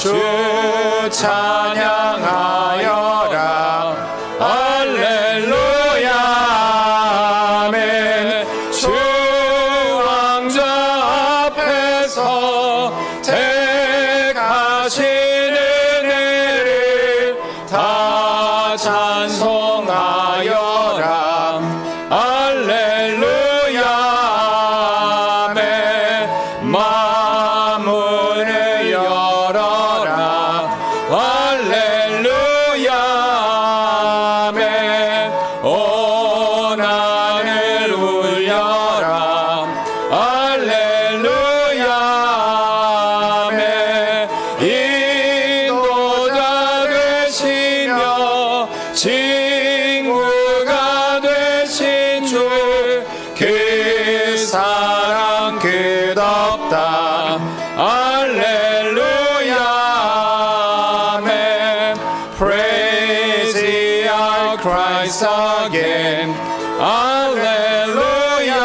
주 찬양하여라. 할렐루야 아멘. 주 왕자 앞에서 택하신 은혜를 다 찬송하여라. 할렐루야 아멘. 마문을 열어라. 할렐루야 아멘. 온 하늘 울려라. 할렐루야 아멘. 인도자 되시며 친구가 되신 주, 그 사랑 끝없다. 할렐루야 아멘. Praise ye our Christ again. 할렐루야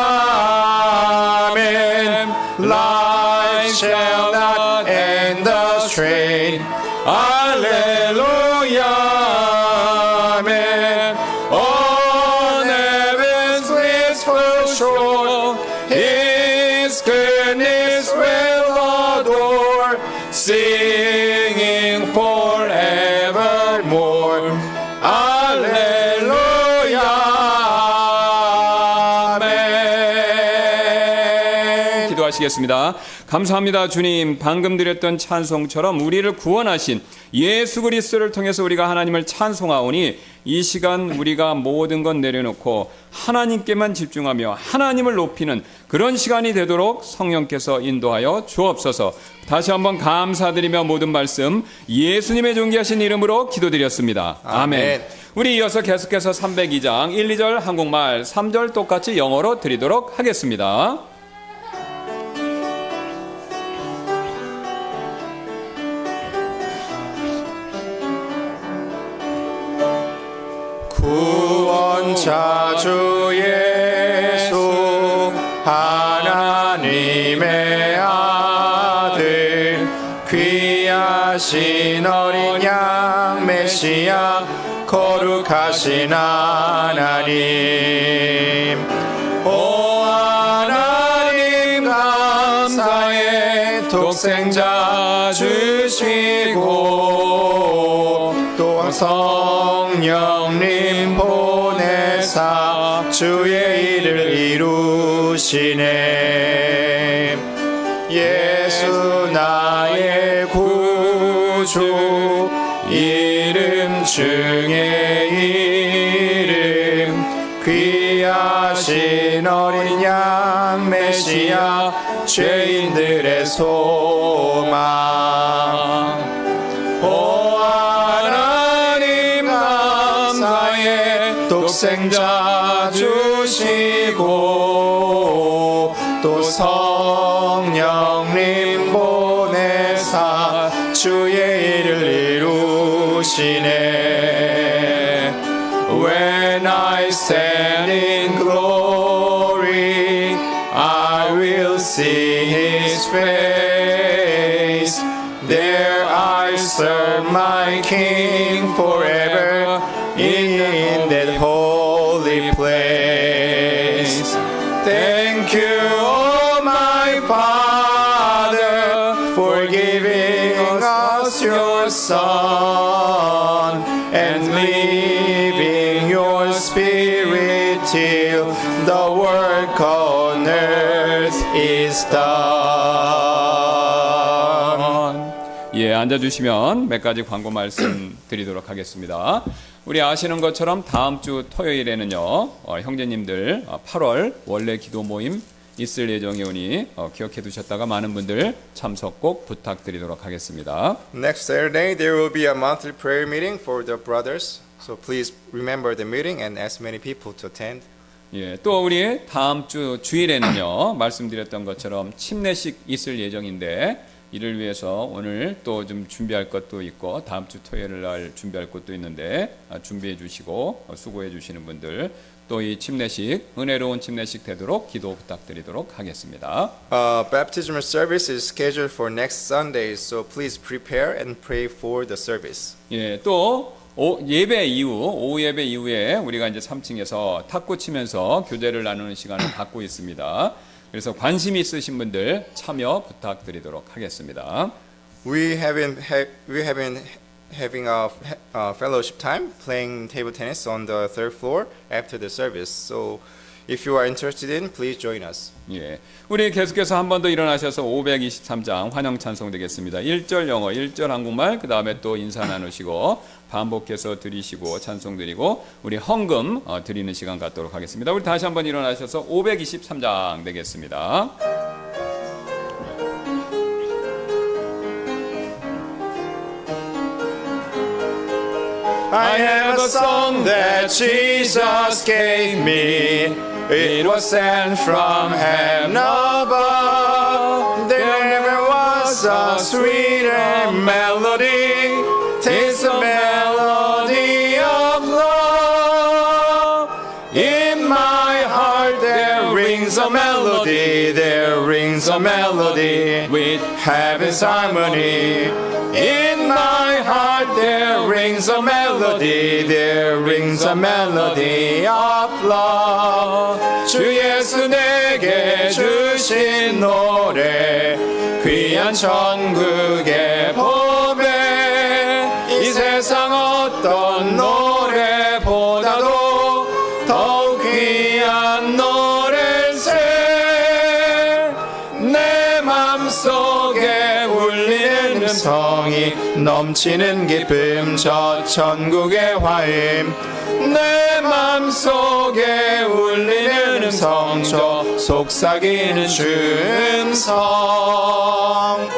아멘. Life shall not end the strain. 할렐루야 아멘. On heaven's blissful shore, His goodness will adore, singing forevermore. 할렐루야 아멘. 기도하시겠습니다. 감사합니다. 주님, 방금 드렸던 찬송처럼 우리를 구원하신 예수 그리스도를 통해서 우리가 하나님을 찬송하오니, 이 시간 우리가 모든 것 내려놓고 하나님께만 집중하며 하나님을 높이는 그런 시간이 되도록 성령께서 인도하여 주옵소서. 다시 한번 감사드리며 모든 말씀 예수님의 존귀하신 이름으로 기도드렸습니다. 아멘. 우리 이어서 계속해서 302장 1, 2절 한국말, 3절 똑같이 영어로 드리도록 하겠습니다. 구원자 주 예수, 하나님의 아들, 귀하신 어린 양 메시아, 거룩하신 하나님. 오 하나님 감사해. 독생자 주시고 또한 성령님 보내사 주의 일을 이루시네. 예수 나의 구주, 이름 중에 이름, 귀하신 어린 양 메시아, 죄인들의 소망. 오 하나님 감사해. 독생자 주시고 또 성령님 보내사 주의 일을 이루시네. When I stand in glory, I will see His face. There I serve my King forever in that holy place. Thank you, oh my Father, for giving us your Son and leaving your Spirit till the work on earth is done. 예, 앉아주시면 몇 가지 광고 말씀 드리도록 하겠습니다. 우리 아시는 것처럼 다음 주 토요일에는요, 형제님들 8월 원래 기도 모임 있을 예정이 오니 기억해 두셨다가 많은 분들 참석 꼭 부탁드리도록 하겠습니다. Next Saturday, there will be a monthly prayer meeting for the brothers. So please remember the meeting and ask many people to attend. 예, 또 우리 다음 주 주일에는요, 말씀드렸던 것처럼 침례식 있을 예정인데 이를 위해서 오늘 또 좀 준비할 것도 있고 다음 주 토요일 날 준비할 것도 있는데 준비해 주시고 수고해 주시는 분들 또 이 침례식 은혜로운 침례식 되도록 기도 부탁드리도록 하겠습니다. Baptismal service is scheduled for next Sunday, so please prepare and pray for the service. 예, 또 예배 이후 오후 예배 이후에 우리가 이제 3층에서 탁구 치면서 교제를 나누는 시간을 갖고 있습니다. 그래서 관심 있으신 분들 참여 부탁드리도록 하겠습니다. We have been having a fellowship time playing table tennis on the third floor after the service. So if you are interested in, please join us. 예, 우리 계속해서 한 번 더 일어나셔서 523장 환영 찬송 되겠습니다. 1절 영어, 1절 한국말, 그 다음에 또 인사 나누시고 반복해서 드리시고 찬송 드리고 우리 헌금 드리는 시간 갖도록 하겠습니다. 우리 다시 한번 일어나셔서 523장 되겠습니다. I have a song that Jesus gave me. It was sent from heaven above. There never was a sweeter melody. Tis the melody of love. In my heart there rings a melody. There rings a melody with heaven's harmony. In my heart there rings a melody. There rings a melody of love. 주 예수 내게 주신 노래 귀한 천국의 보배 이 세상 어떤 노래보다도 더욱 귀한 노래세 내 맘속에 울리는 음성이 넘치는 기쁨 저 천국의 화음 내 맘속에 울리는 음성 저 속삭이는 주 음성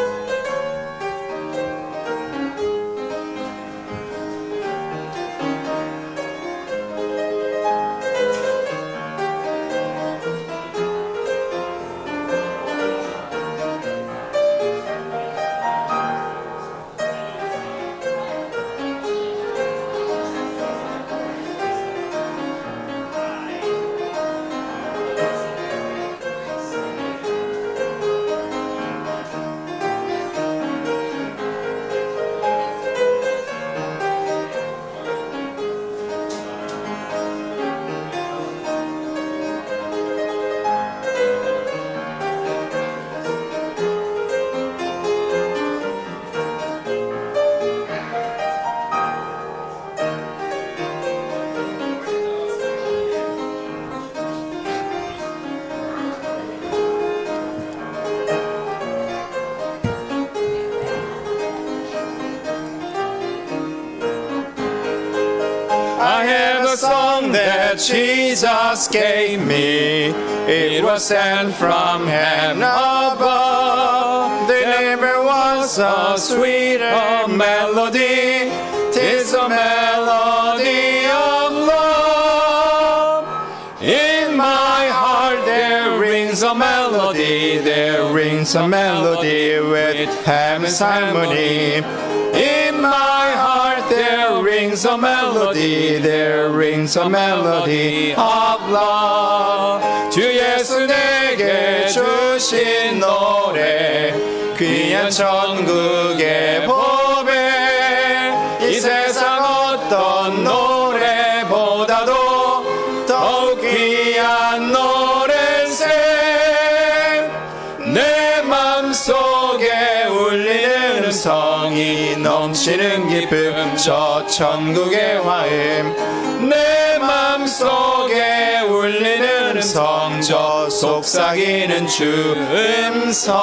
I have a song that Jesus gave me. It was sent from heaven above. There never was a sweeter melody. 'Tis a melody of love. In my heart there rings a melody. There rings a melody with heaven's harmony. In my heart there rings a melody. There rings a melody of love. 주 예수 내게 주신 노래 귀한 천국의 보배 이 세상 어떤 노래보다도 더욱 귀한 노래세 내 맘속에 울리는 음성이 넘치는 기쁨 저 천국의 화음 내 맘속에 울리는 음성 저 속삭이는 주 음성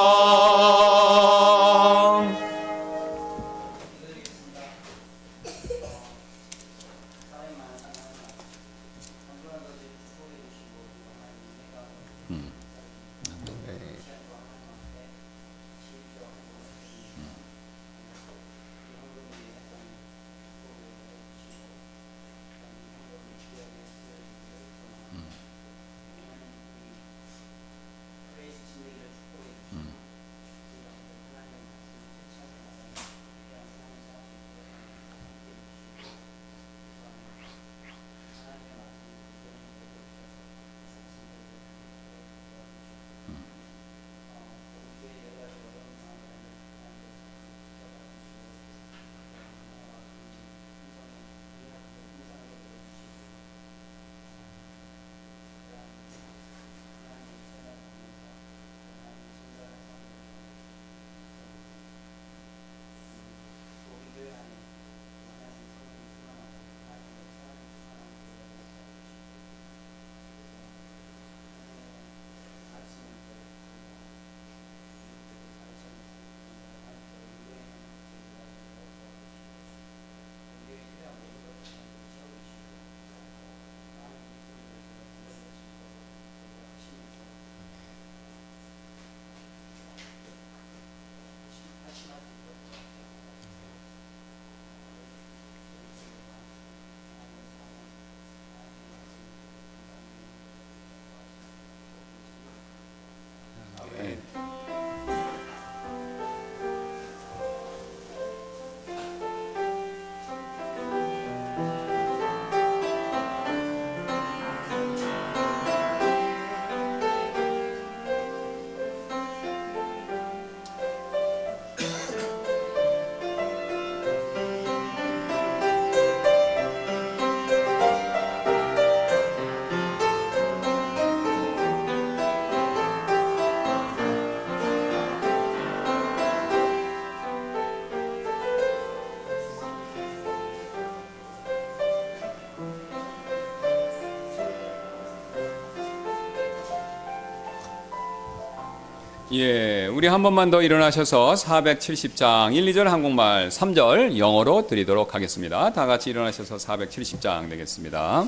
예, 우리 한 번만 더 일어나셔서 470장 1, 2절 한국말, 3절 영어로 드리도록 하겠습니다. 다 같이 일어나셔서 470장 되겠습니다.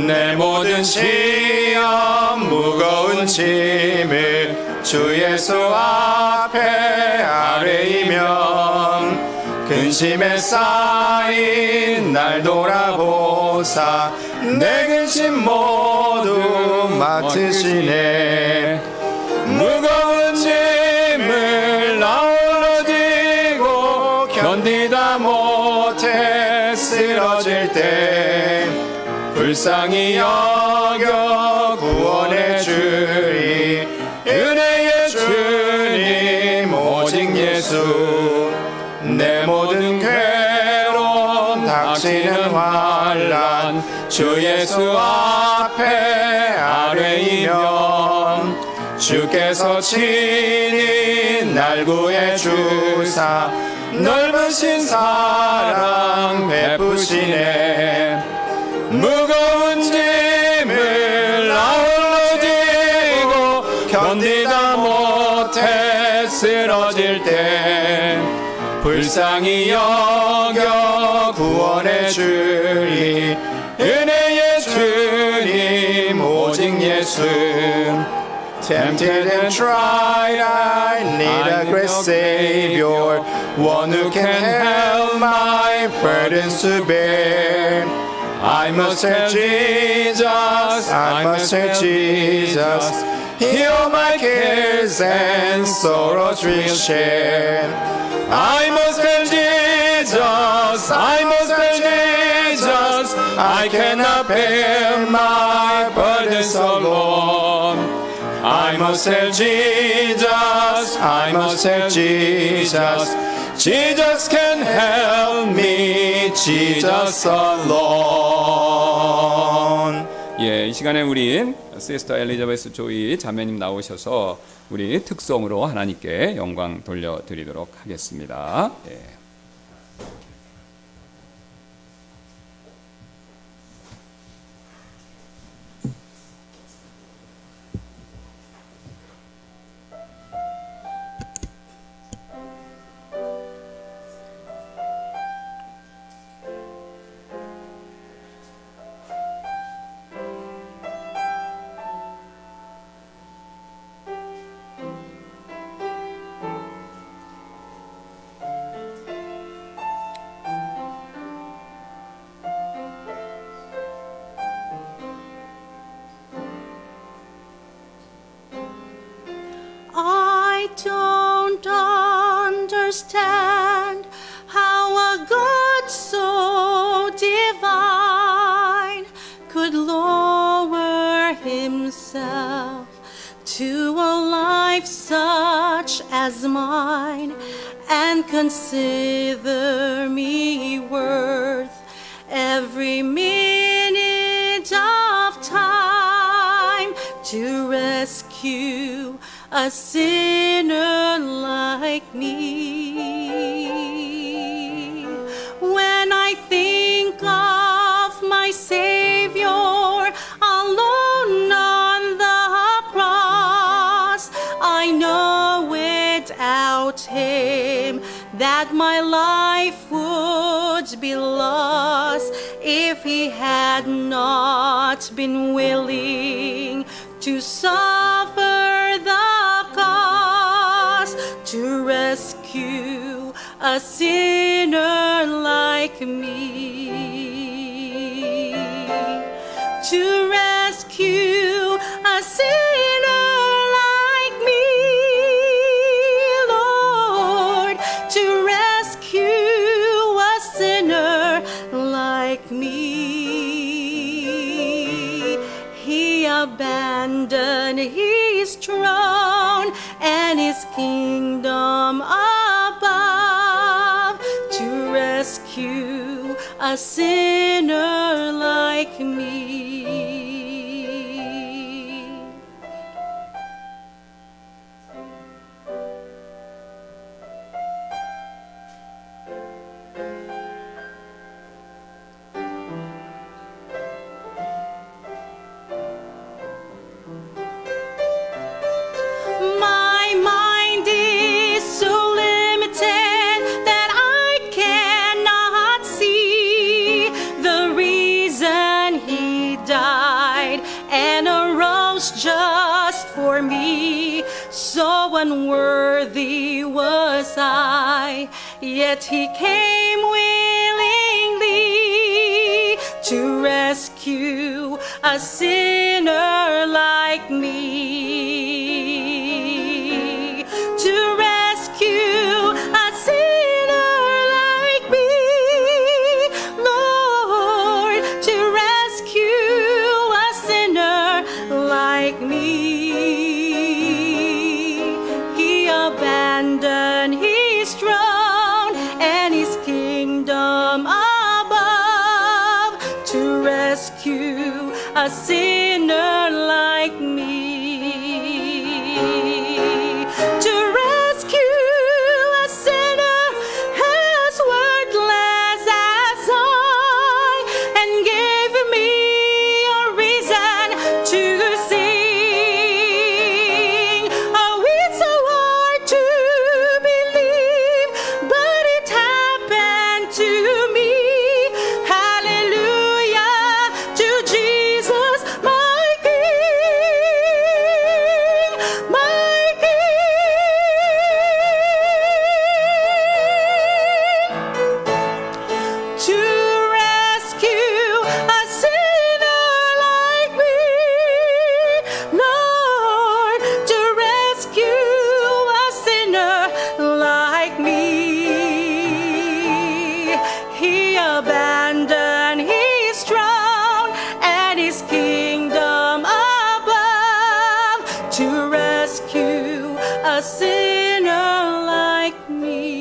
내 모든 시험 무거운 짐을 주 예수 앞에 아뢰이면 근심에 쌓인 날 돌아보사 내 근심 모두 맡으시네. 무거운 짐을 나홀로 지고 견디다 못해 쓰러질 때 불쌍히 여겨 구원해 주리. 은혜의 주님 오직 예수. 내 모든 괴로움 닥치는 환난 주 예수 앞에 아뢰이면 주께서 친히 날 구해 주사 넓으신 사랑 베푸시네. 무거운 짐을 나홀로 지고 견디다 못해 쓰러질 때 불쌍히 여겨 구원해 주리. 은혜의 주님 오직 예수. Tempted and tried, I need a great Savior, one who can help my burdens to bear. I must tell Jesus, I must tell Jesus, He all my cares and sorrows will share. I must tell Jesus, I must tell Jesus, I cannot bear my burdens alone. I must tell Jesus, I must tell Jesus, Jesus can help me, Jesus alone. 예, 이 시간에 우리 시스터 엘리자베스 조이 자매님 나오셔서 우리 특송으로 하나님께 영광 돌려드리도록 하겠습니다. 예. I don't understand how a God so divine could lower himself to a life such as mine and consider me worth every minute of time to rescue a sinner like me. When I think of my Savior alone on the cross, I know without him that my life would be lost if he had not been willing to suffer the cost to rescue a sinner like me. To rescue a sinner like me, Lord, to rescue a sinner like me. He abandoned his throne and his kingdom above to rescue a sinner like me. So unworthy was I, yet he came willingly to rescue a sinner like me. To rescue a sinner like me, Lord, to rescue a sinner like me. He abandoned his throne and his kingdom above to rescue a sinner like me. To rescue a sinner as worthless as I, and gave me a reason to sing. Oh, it's so hard to believe, but it happened to me. Hallelujah to Jesus, my King, my King. To rescue a sinner like me, Lord, to rescue a sinner like me. He abandoned his throne and his kingdom above to rescue a sinner like me.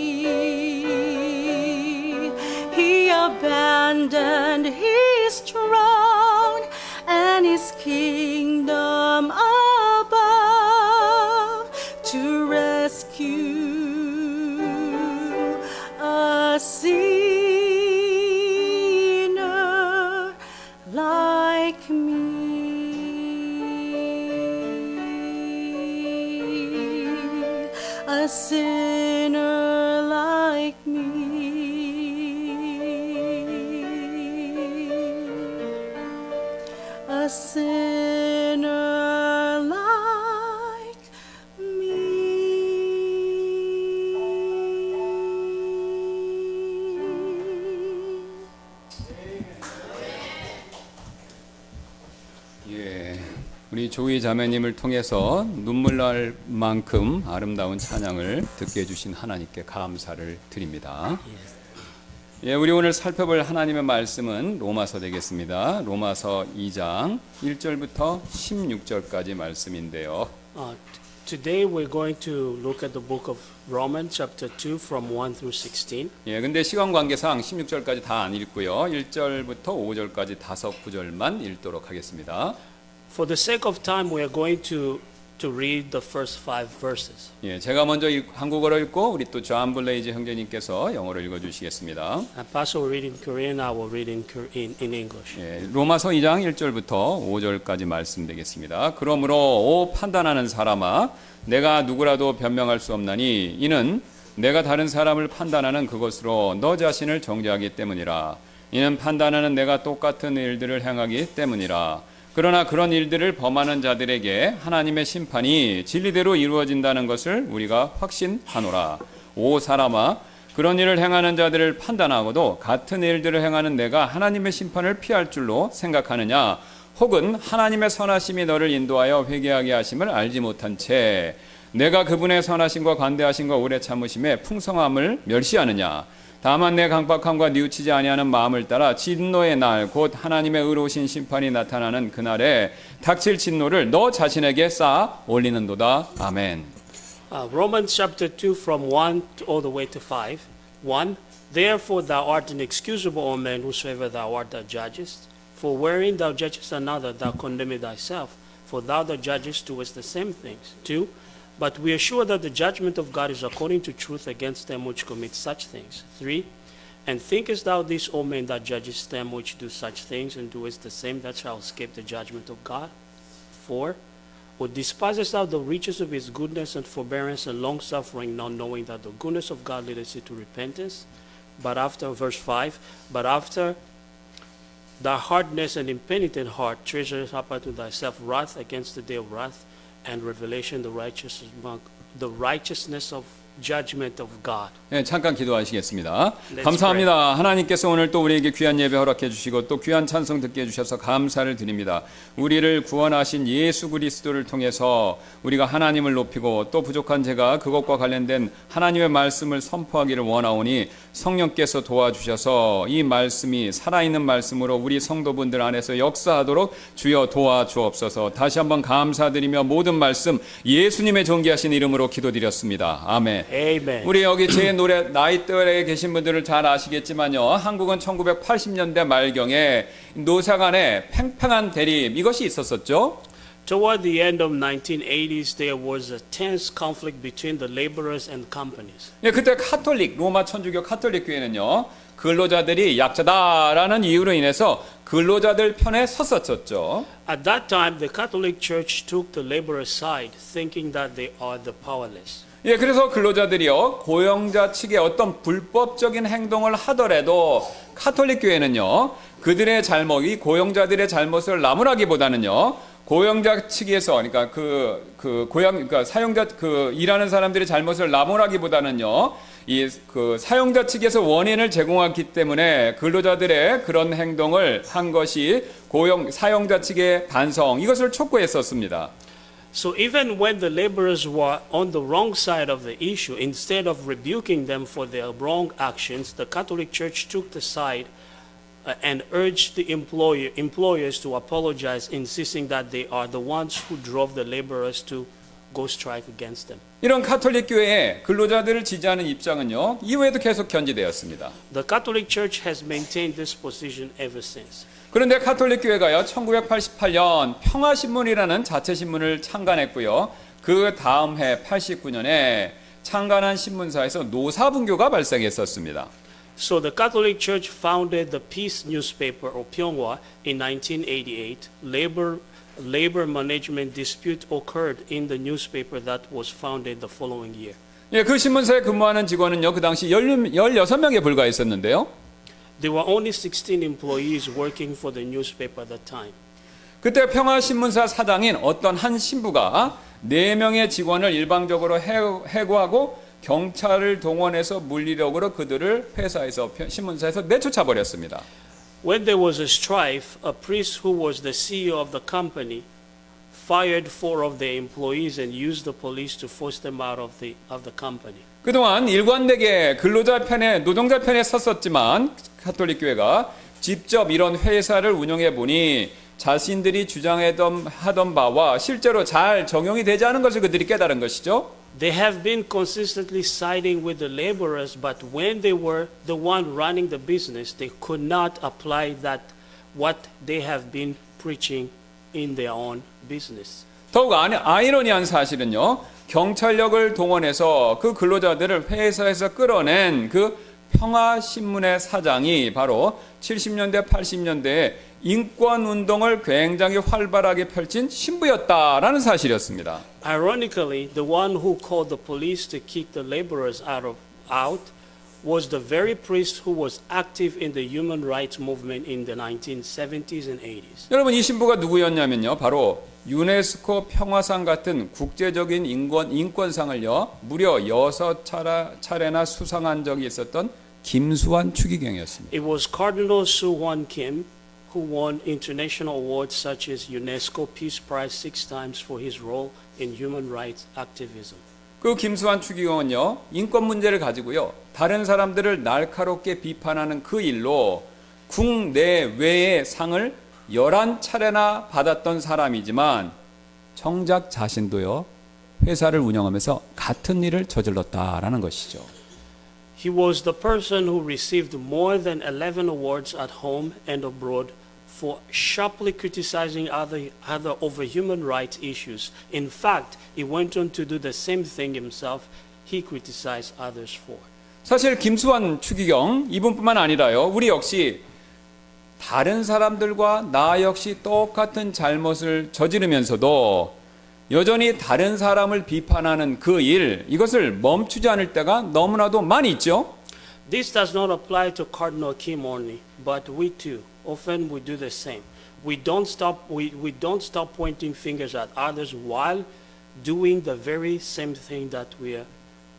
He abandoned his throne and his kingdom above to rescue a sinner like me. A sinner like me. A sinner like me. 예, 우리 조이 자매님을 통해서 눈물 날 만큼 아름다운 찬양을 듣게 해주신 하나님께 감사를 드립니다. 예, 우리 오늘 살펴볼 하나님의 말씀은 로마서 되겠습니다. 로마서 2장 1절부터 16절까지 말씀인데요. Today we're going to look at the book of Romans chapter 2 from 1 through 16. 예, 근데 시간 관계상 16절까지 다 안 읽고요. 1절부터 5절까지 5구절만 읽도록 하겠습니다. For the sake of time, we are going to read the first 5 verses. 예, 제가 먼저 한국어로 읽고 우리 또 존 블레이즈 형제님께서 영어로 읽어 주시겠습니다. And Pastor will read in Korean, I will read in English. 예, 로마서 2장 1절부터 5절까지 말씀되겠습니다. 그러므로 오 판단하는 사람아 내가 누구라도 변명할 수 없나니 이는 내가 다른 사람을 판단하는 그것으로 너 자신을 정죄하기 때문이라. 이는 판단하는 내가 똑같은 일들을 행하기 때문이라. 그러나 그런 일들을 범하는 자들에게 하나님의 심판이 진리대로 이루어진다는 것을 우리가 확신하노라. 오 사람아 그런 일을 행하는 자들을 판단하고도 같은 일들을 행하는 내가 하나님의 심판을 피할 줄로 생각하느냐? 혹은 하나님의 선하심이 너를 인도하여 회개하게 하심을 알지 못한 채 내가 그분의 선하심과 관대하심과 오래 참으심에 풍성함을 멸시하느냐? 다만 내 강박함과 뉘우치지 아니하는 마음을 따라 진노의 날 곧 하나님의 의로우신 심판이 나타나는 그날에 닥칠 진노를 너 자신에게 쌓아 올리는도다. 아멘. Romans chapter 2 from 1 all the way to 5. 1. Therefore thou art inexcusable, O man, whosoever thou art thou judgest. For wherein thou judgest another, thou condemnest thyself. For thou that judgest doest the same things. 2. But we are sure that the judgment of God is according to truth against them which commit such things. 3. And thinkest thou this, O man, that judgest them which do such things, and doest the same, that shall escape the judgment of God? 4. Or despisest thou the riches of his goodness and forbearance and long-suffering, not knowing that the goodness of God leadeth thee to repentance? But after, verse 5, but after thy hardness and impenitent heart treasures up unto thyself wrath against the day of wrath, and revelation the righteousness of judgment of God. 네, 잠깐 기도하시겠습니다. Let's 감사합니다. 하나님께서 오늘 또 우리에게 귀한 예배 허락해 주시고 또 귀한 찬송 듣게 해주셔서 감사를 드립니다. 우리를 구원하신 예수 그리스도를 통해서 우리가 하나님을 높이고 또 부족한 제가 그것과 관련된 하나님의 말씀을 선포하기를 원하오니 성령께서 도와주셔서 이 말씀이 살아있는 말씀으로 우리 성도분들 안에서 역사하도록 주여 도와주옵소서. 다시 한번 감사드리며 모든 말씀 예수님의 존귀하신 이름으로 기도드렸습니다. 아멘. Amen. 우리 여기 제 노래 나이대에 계신 분들은 잘 아시겠지만요. 한국은 1980년대 말경에 노사 간의 팽팽한 대립 이것이 있었었죠. Toward the end of 1980s, there was a tense conflict between the laborers and companies. 예, 그때 카톨릭 로마 천주교 카톨릭 교회는요. 근로자들이 약자다라는 이유로 인해서 근로자들 편에 섰었죠. At that time, the Catholic Church took the laborers' side, thinking that they are the powerless. 예, 그래서 근로자들이요 고용자 측의 어떤 불법적인 행동을 하더라도 카톨릭 교회는요 그들의 잘못, 이 고용자들의 잘못을 나무라기보다는요 고용자 측에서 그러니까 그러니까 사용자 일하는 사람들의 잘못을 나무라기보다는요 이 사용자 측에서 원인을 제공하기 때문에 근로자들의 그런 행동을 한 것이 사용자 측의 반성 이것을 촉구했었습니다. So even when the laborers were on the wrong side of the issue, instead of rebuking them for their wrong actions, the Catholic Church took the side and urged the employers to apologize, insisting that they are the ones who drove the laborers to go strike against them. 이런 카톨릭 교회의 근로자들을 지지하는 입장은요 이후에도 계속 견지되었습니다. The Catholic Church has maintained this position ever since. 그런데 카톨릭 교회가요 1988년 평화신문이라는 자체신문을 창간했고요. 그 다음 해 89년에 창간한 신문사에서 노사분교가 발생했었습니다. So the Catholic Church founded the peace newspaper or Pyonghwa in 1988. Labor management dispute occurred in the newspaper that was founded the following year. 예, 그 신문사에 근무하는 직원은요 그 당시 16명에 불과했었는데요. There were only 16 employees working for the newspaper at that time. 그때 평화신문사 사장인 어떤 한 신부가 4명의 직원을 일방적으로 해고하고 경찰을 동원해서 물리력으로 그들을 회사에서 신문사에서 내쫓아 버렸습니다. When there was a strife, a priest who was the CEO of the company fired 4 of their employees and used the police to force them out of the company. 그동안 일관되게 근로자 편에 노동자 편에 섰었지만 카톨릭 교회가 직접 이런 회사를 운영해 보니 자신들이 주장하던 바와 실제로 잘 적용이 되지 않은 것을 그들이 깨달은 것이죠. They have been consistently siding with the laborers, but when they were the one running the business, they could not apply that what they have been preaching in their own business. 더욱 아이러니한 사실은요. 경찰력을 동원해서 그 근로자들을 회사에서 끌어낸 그 평화신문의 사장이 바로 70년대 80년대에 인권운동을 굉장히 활발하게 펼친 신부였다라는 사실이었습니다. Ironically, the one who called the police to kick the laborers out was the very priest who was active in the human rights movement in the 1970s and 80s. 여러분 이 신부가 누구였냐면요. 바로 유네스코 평화상 같은 국제적인 인권상을요. 무려 6차례나 수상한 적이 있었던 김수환 추기경이었습니다. It was Cardinal Soo-Hwan Kim who won international awards such as UNESCO Peace Prize 6 times for his role in human rights activism. 그 김수환 추기경은요. 인권 문제를 가지고요. 다른 사람들을 날카롭게 비판하는 그 일로 국내외의 상을 11차례나 받았던 사람이지만 정작 자신도요. 회사를 운영하면서 같은 일을 저질렀다라는 것이죠. He was the person who received more than 11 awards at home and abroad for sharply criticizing other over human rights issues. In fact, he went on to do the same thing himself. He criticized others for. 사실 김수환 추기경 이분뿐만 아니라요. 우리 역시 다른 사람들과 나 역시 똑같은 잘못을 저지르면서도 여전히 다른 사람을 비판하는 그 일, 이것을 멈추지 않을 때가 너무나도 많이 있죠. This does not apply to Cardinal Kim only, but we too. Often we do the same. We don't stop pointing fingers at others while doing the very same thing that we are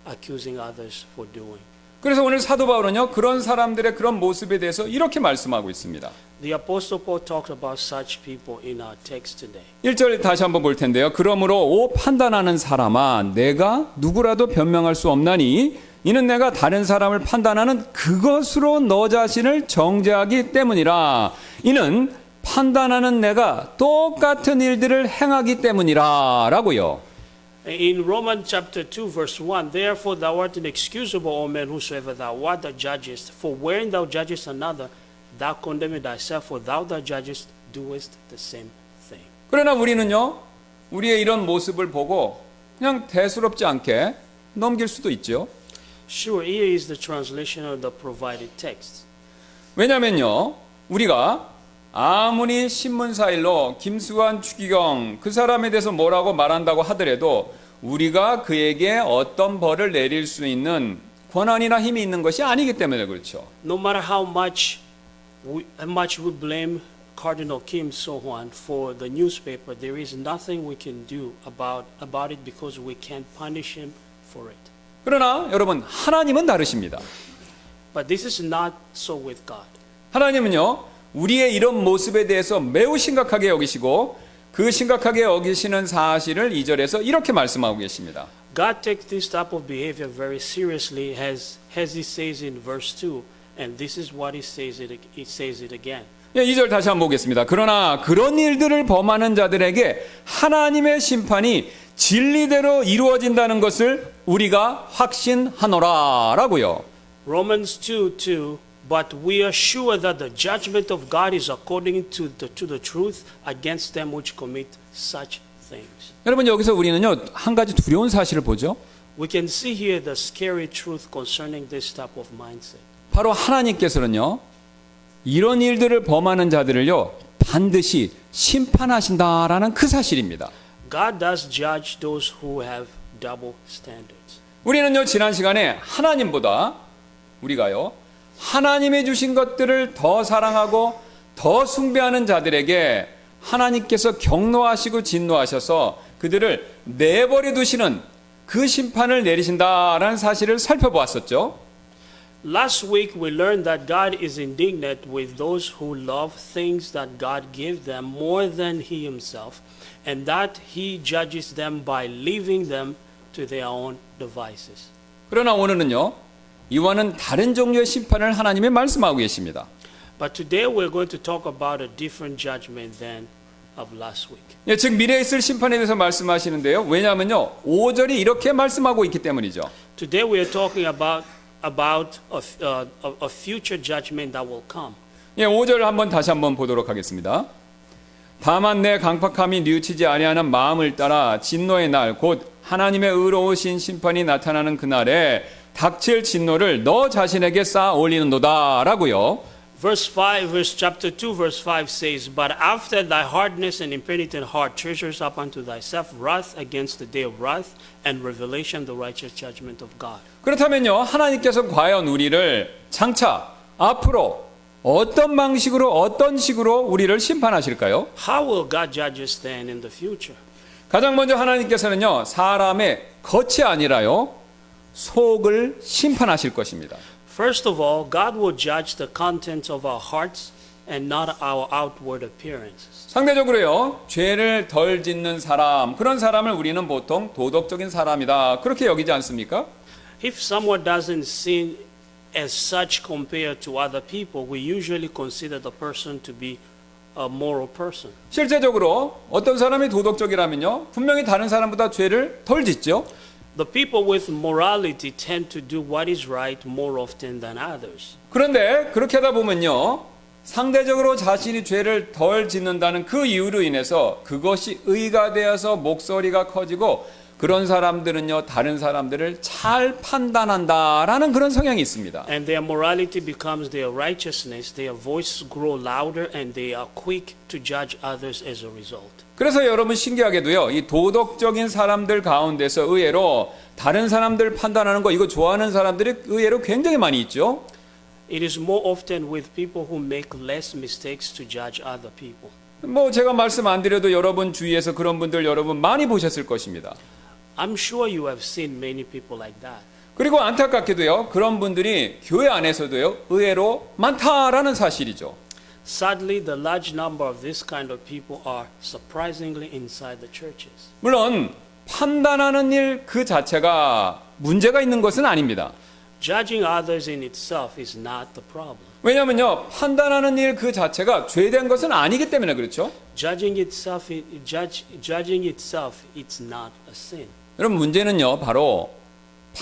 accusing others for doing. 그래서 오늘 사도 바울은요, 그런 사람들의 그런 모습에 대해서 이렇게 말씀하고 있습니다. The Apostle Paul talks about such people in our text today. 1절 다시 한번 볼 텐데요. 그러므로 오 판단하는 사람아, 내가 누구라도 변명할 수 없나니 이는 내가 다른 사람을 판단하는 그것으로 너 자신을 정죄하기 때문이라. 이는 판단하는 내가 똑같은 일들을 행하기 때문이라 라고요. In Romans chapter 2 verse 1, therefore thou art inexcusable, O man, whosoever thou art that judgest. For wherein thou judgest another, thou condemnest thyself, for thou that judgest doest the same thing. 그러나 우리는요, 우리의 이런 모습을 보고 그냥 대수롭지 않게 넘길 수도 있죠. Sure, here is the translation of the provided text. 왜냐면요, 우리가 아무리 신문사일로 김수환, 추기경 그 사람에 대해서 뭐라고 말한다고 하더라도 우리가 그에게 어떤 벌을 내릴 수 있는 권한이나 힘이 있는 것이 아니기 때문에 그렇죠. No matter how much we blame Cardinal Kim So-hwan for the newspaper, there is nothing we can do about it because we can't punish him for it. 그러나 여러분, 하나님은 다르십니다. But this is not so with God. 하나님은요, 우리의 이런 모습에 대해서 매우 심각하게 여기시고 그 심각하게 여기시는 사실을 2절에서 이렇게 말씀하고 계십니다. God takes this type of behavior very seriously, as he says in verse 2, and this is what he says it again. 2절 다시 한번 보겠습니다. 그러나 그런 일들을 범하는 자들에게 하나님의 심판이 진리대로 이루어진다는 것을 우리가 확신하노라 라고요. Romans 2:2, but we are sure that the judgment of God is according to the truth against them which commit such things. 여러분, 여기서 우리는요, 한 가지 두려운 사실을 보죠. We can see here the scary truth concerning this type of mindset. 바로 하나님께서는요, 이런 일들을 범하는 자들을요, 반드시 심판하신다라는 그 사실입니다. God does judge those who have double standards. 우리는요, 지난 시간에 하나님보다 우리가요, 하나님이 주신 것들을 더 사랑하고 더 숭배하는 자들에게 하나님께서 경노하시고 진노하셔서 그들을 내버려 두시는 그 심판을 내리신다라는 사실을 살펴보았었죠. Last week we learned that God is indignant with those who love things that God gave them more than He Himself, and that He judges them by leaving them to their own devices. 그러나 오늘은요, 이와는 다른 종류의 심판을 하나님이 말씀하고 계십니다. But today we're going to talk about a different judgment than of last week. 예, 즉 미래에 있을 심판에 대해서 말씀하시는데요. 왜냐하면요, 5절이 이렇게 말씀하고 있기 때문이죠. Today we are talking about a future judgment that will come. 예, 5절을 다시 한번 보도록 하겠습니다. 다만 내 강팍함이 뉘우치지 아니하는 마음을 따라 진노의 날 곧 하나님의 의로우신 심판이 나타나는 그날에 닥칠 진노를 너 자신에게 쌓아 올리는도다라고요. Chapter 2, verse 5 says, But after thy hardness and impenitent heart treasures up unto thyself wrath against the day of wrath and revelation the righteous judgment of God. 그렇다면요, 하나님께서 과연 우리를 장차 앞으로 어떤 방식으로 어떤 식으로 우리를 심판하실까요? How will God judge us then in the future? 가장 먼저 하나님께서는요, 사람의 겉이 아니라요, 속을 심판하실 것입니다. First of all, God will judge the contents of our hearts and not our outward appearances. 상대적으로요, 죄를 덜 짓는 사람, 그런 사람을 우리는 보통 도덕적인 사람이다, 그렇게 여기지 않습니까? If someone doesn't sin as such compared to other people, we usually consider the person to be a moral person. 실제적으로 어떤 사람이 도덕적이라면요, 분명히 다른 사람보다 죄를 덜 짓죠. The people with morality tend to do what is right more often than others. 그런데 그렇게 하다 보면요, 상대적으로 자신이 죄를 덜 짓는다는 그 이유로 인해서 그것이 의가 되어서 목소리가 커지고 그런 사람들은요, 다른 사람들을 잘 판단한다라는 그런 성향이 있습니다. And their morality becomes their righteousness, their voices grow louder and they are quick to judge others as a result. 그래서 여러분 신기하게도요, 이 도덕적인 사람들 가운데서 의외로 다른 사람들 판단하는 거 이거 좋아하는 사람들이 의외로 굉장히 많이 있죠. It is more often with people who make less mistakes to judge other people. 뭐 제가 말씀 안 드려도 여러분 주위에서 그런 분들 여러분 많이 보셨을 것입니다. I'm sure you have seen many people like that. 그리고 안타깝게도요, 그런 분들이 교회 안에서도요, 의외로 많다라는 사실이죠. Sadly, the large number of this kind of people are surprisingly inside the churches. 물론 판단하는 일 그 자체가 문제가 있는 것은 아닙니다. Judging others in itself is not the problem. 왜냐하면요, 판단하는 일 그 자체가 죄된 것은 아니기 때문에 그렇죠. Judging itself, it's not a sin. 여러분 문제는요, 바로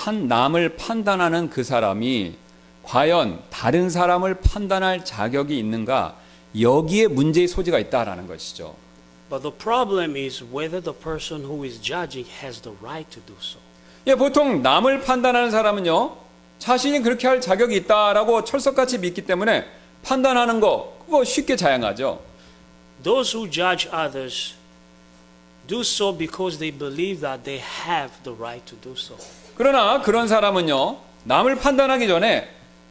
남을 판단하는 그 사람이 과연 다른 사람을 판단할 자격이 있는가, 여기에 문제의 소지가 있다라는 것이죠. But the problem is whether the person who is judging has the right to do so. 예, 보통 남을 판단하는 사람은요, 자신이 그렇게 할 자격이 있다라고 철석같이 믿기 때문에 판단하는 거 그거 쉽게 자행하죠. Those who judge others do so because they believe that they have the right to do so. 그러나 그런 사람은요, 남을 판단하기 전에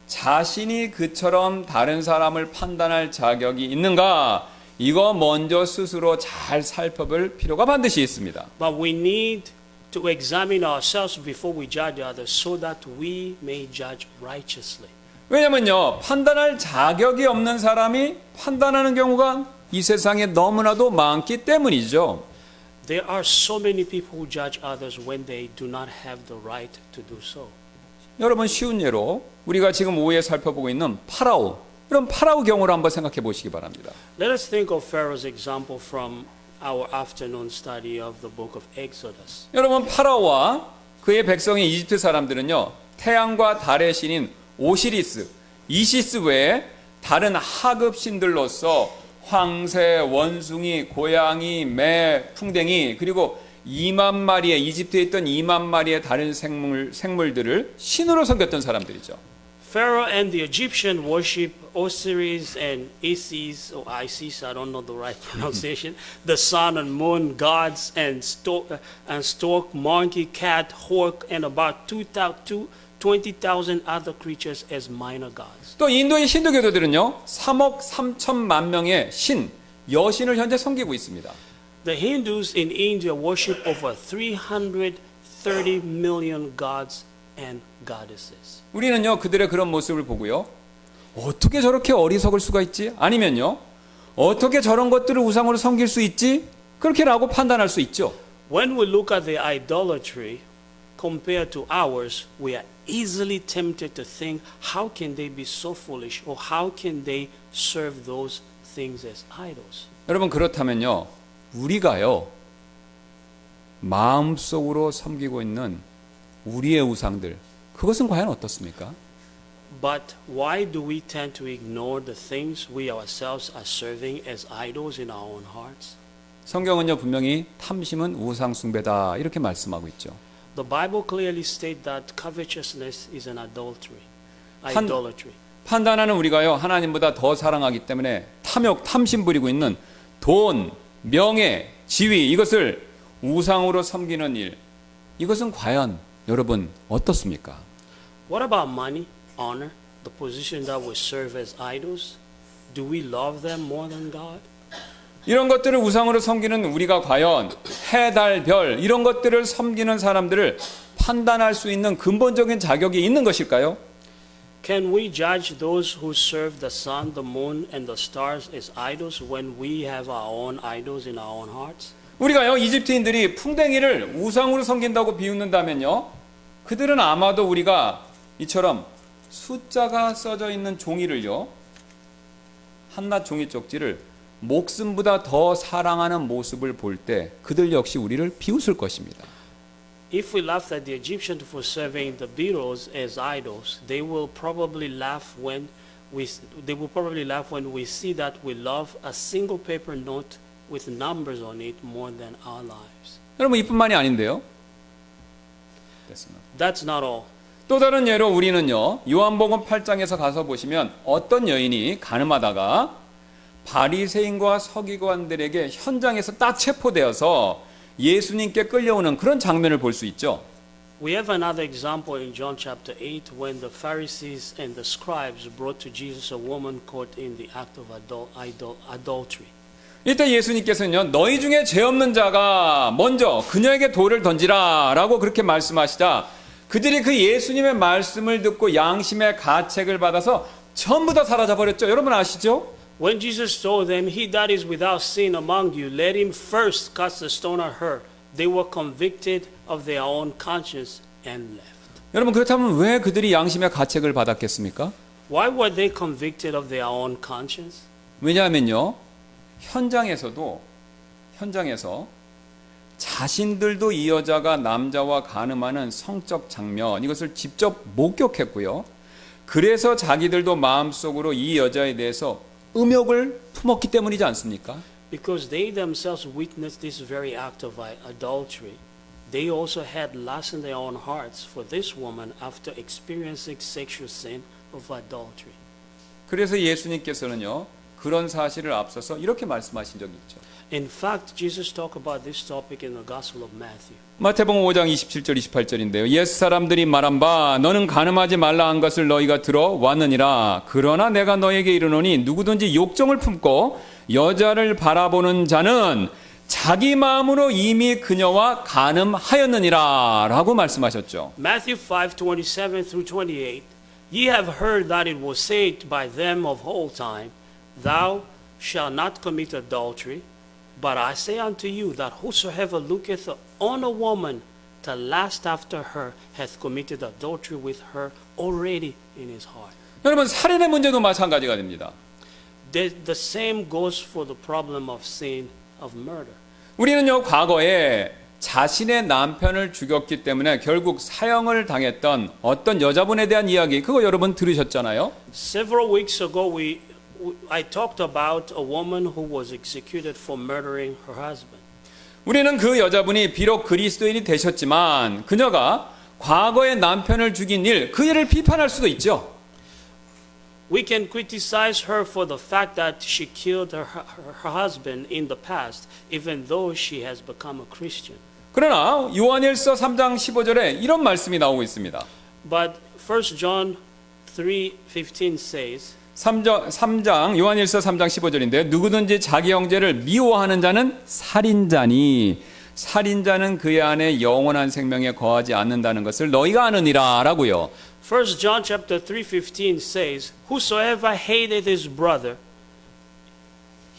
자신이 그처럼 다른 사람을 판단할 자격이 있는가, 이거 먼저 스스로 잘 살펴볼 필요가 반드시 있습니다. But we need to examine ourselves before we judge others so that we may judge righteously. 왜냐면요, 판단할 자격이 없는 사람이 판단하는 경우가 이 세상에 너무나도 많기 때문이죠. There are so many people who judge others when they do not have the right to do so. 여러분 쉬운 예로 우리가 지금 오후에 살펴보고 있는 파라오, 이런 파라오 경우를 한번 생각해 보시기 바랍니다. Let us think of Pharaoh's example from our afternoon study of the book of Exodus. 여러분 파라오와 그의 백성인 이집트 사람들은요, 태양과 달의 신인 오시리스, 이시스 외에 다른 하급 신들로서 황새, 원숭이, 고양이, 매, 풍뎅이, 그리고 2만 마리의 이집트에 있던 2만 마리의 다른 생물들을 신으로 섬겼던 사람들이죠. Pharaoh and the Egyptian worship Osiris and Isis, or Isis, I don't know the right pronunciation, the sun and moon gods and stork, monkey, cat, hawk, and about 20,000 other creatures as minor gods. 또 인도의 힌두교도들은요, 3억 3천만 명의 신, 여신을 현재 섬기고 있습니다. The Hindus in India worship over 330 million gods and goddesses. 우리는요, 그들의 그런 모습을 보고요, 어떻게 저렇게 어리석을 수가 있지? 아니면요, 어떻게 저런 것들을 우상으로 섬길 수 있지? 그렇게라고 판단할 수 있죠. When we look at the idolatry compared to ours, we are easily tempted to think, how can they be so foolish, or how can they serve those things as idols? 여러분 그렇다면요, 우리가요, 마음속으로 섬기고 있는 우리의 우상들, 그것은 과연 어떻습니까? But why do we tend to ignore the things we ourselves are serving as idols in our own hearts? 성경은요, 분명히 탐심은 우상 숭배다 이렇게 말씀하고 있죠. The Bible clearly states that covetousness is an idolatry. 판단하는 우리가요, 하나님보다 더 사랑하기 때문에 탐심 부리고 있는 돈, 명예, 지위, 이것을 우상으로 섬기는 일, 이것은 과연 여러분 어떻습니까? What about money, honor, the position that we serve as idols? Do we love them more than God? 이런 것들을 우상으로 섬기는 우리가 과연 해, 달, 별 이런 것들을 섬기는 사람들을 판단할 수 있는 근본적인 자격이 있는 것일까요? Can we judge those who serve the sun, the moon, and the stars as idols when we have our own idols in our own hearts? 우리가요, 이집트인들이 풍뎅이를 우상으로 섬긴다고 비웃는다면요, 그들은 아마도 우리가 이처럼 숫자가 써져 있는 종이를요, 한낱 종이 쪽지를 목숨보다 더 사랑하는 모습을 볼 때 그들 역시 우리를 비웃을 것입니다. If we laughed at the Egyptians for serving the Beatles as idols, they will probably laugh when we see that we love a single paper note with numbers on it more than our lives. 여러분 이뿐만이 아닌데요. That's not all. 또 다른 예로 우리는요, 요한복음 8장에서 가서 보시면 어떤 여인이 가늠하다가 바리새인과 서기관들에게 현장에서 딱 체포되어서 예수님께 끌려오는 그런 장면을 볼 수 있죠. We have another example in John chapter 8 when the Pharisees and the scribes brought to Jesus a woman caught in the act of adultery. 이때 예수님께서는요, 너희 중에 죄 없는 자가 먼저 그녀에게 돌을 던지라 라고 그렇게 말씀하시자 그들이 그 예수님의 말씀을 듣고 양심의 가책을 받아서 전부 다 사라져 버렸죠. 여러분 아시죠? When Jesus told them, "He that is without sin among you, let him first cast a stone at her," they were convicted of their own conscience and left. 여러분 그렇다면 왜 그들이 양심의 가책을 받았겠습니까? Why were they convicted of their own conscience? 왜냐하면요, 현장에서 자신들도 이 여자가 남자와 간음하는 성적 장면 이것을 직접 목격했고요. 그래서 자기들도 마음속으로 이 여자에 대해서 음욕을 품었기 때문이지 않습니까? Because they themselves witnessed this very act of adultery. They also had lust in their own hearts for this woman after experiencing sexual sin of adultery. 그래서 예수님께서는요, 그런 사실을 앞서서 이렇게 말씀하신 적이 있죠. In fact, Jesus talked about this topic in the Gospel of Matthew. 마태복음 5장 27절 28절인데요. 옛 사람들이 말한 바 너는 간음하지 말라 한 것을 너희가 들어왔느니라. 그러나 내가 너에게 이르노니 누구든지 욕정을 품고 여자를 바라보는 자는 자기 마음으로 이미 그녀와 간음하였느니라 라고 말씀하셨죠. Matthew 5:27 through 28. Ye have heard that it was said by them of old time, Thou shalt not commit adultery. But I say unto you that whosoever looketh on a woman to lust after her hath committed adultery with her already in his heart. 여러분 살인의 문제도 마찬가지가 됩니다. The same goes for the problem of sin of murder. 우리는요 과거에 자신의 남편을 죽였기 때문에 결국 사형을 당했던 어떤 여자분에 대한 이야기 그거 여러분 들으셨잖아요. Several weeks ago I talked about a woman who was executed for murdering her husband. 우리는 그 여자분이 비록 그리스도인이 되셨지만 그녀가 과거에 남편을 죽인 일, 그 일을 비판할 수도 있죠. We can criticize her for the fact that she killed her husband in the past, even though she has become a Christian. 그러나 요한일서 3장 15절에 이런 말씀이 나오고 있습니다. But 1 John 3:15 says, 3장 요한일서 3장 15절인데 누구든지 자기 형제를 미워하는 자는 살인자니 살인자는 그의 안에 영원한 생명에 거하지 않는다는 것을 너희가 아느니라 라고요. 1 John chapter 3:15 says, Whosoever hated his brother,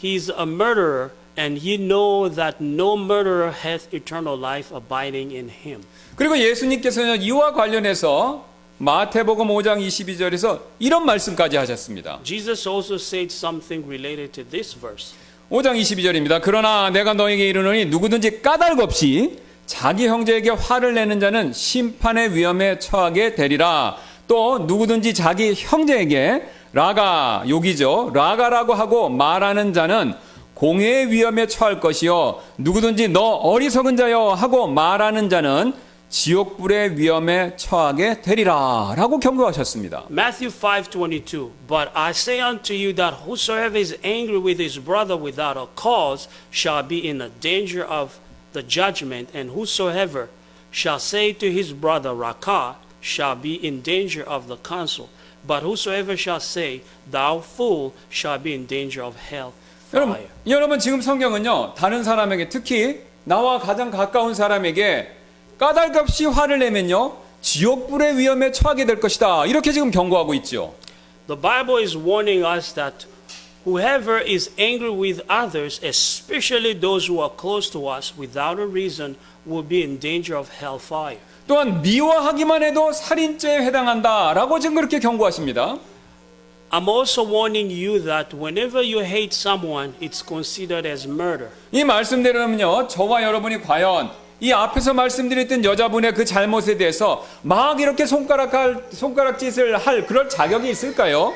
he is a murderer, and ye know that no murderer hath eternal life abiding in him. 그리고 예수님께서는 이와 관련해서 마태복음 5장 22절에서 이런 말씀까지 하셨습니다. Jesus also said something related to this verse. 5장 22절입니다. 그러나 내가 너에게 이르노니 누구든지 까닭 없이 자기 형제에게 화를 내는 자는 심판의 위험에 처하게 되리라. 또 누구든지 자기 형제에게 라가, 욕이죠. 라가라고 하고 말하는 자는 공회의 위험에 처할 것이요. 누구든지 너 어리석은 자여 하고 말하는 자는 지옥불의 위험에 처하게 되리라 라고 경고하셨습니다. Matthew 5:22. But I say unto you that whosoever is angry with his brother without a cause shall be in the danger of the judgment, and whosoever shall say to his brother Rakah shall be in danger of the council. But whosoever shall say thou fool shall be in danger of hell fire. 여러분 지금 성경은요 다른 사람에게 특히 나와 가장 가까운 사람에게 까닭 없이 화를 내면요 지옥불의 위험에 처하게 될 것이다 이렇게 지금 경고하고 있죠. The Bible is warning us that whoever is angry with others, especially those who are close to us without a reason, will be in danger of hellfire. 또한 미워하기만 해도 살인죄에 해당한다라고 지금 그렇게 경고하십니다. I'm also warning you that whenever you hate someone, it's considered as murder. 이 말씀대로는요 저와 여러분이 과연 이 앞에서 말씀드렸던 여자분의 그 잘못에 대해서 막 이렇게 손가락짓을 할 그럴 자격이 있을까요?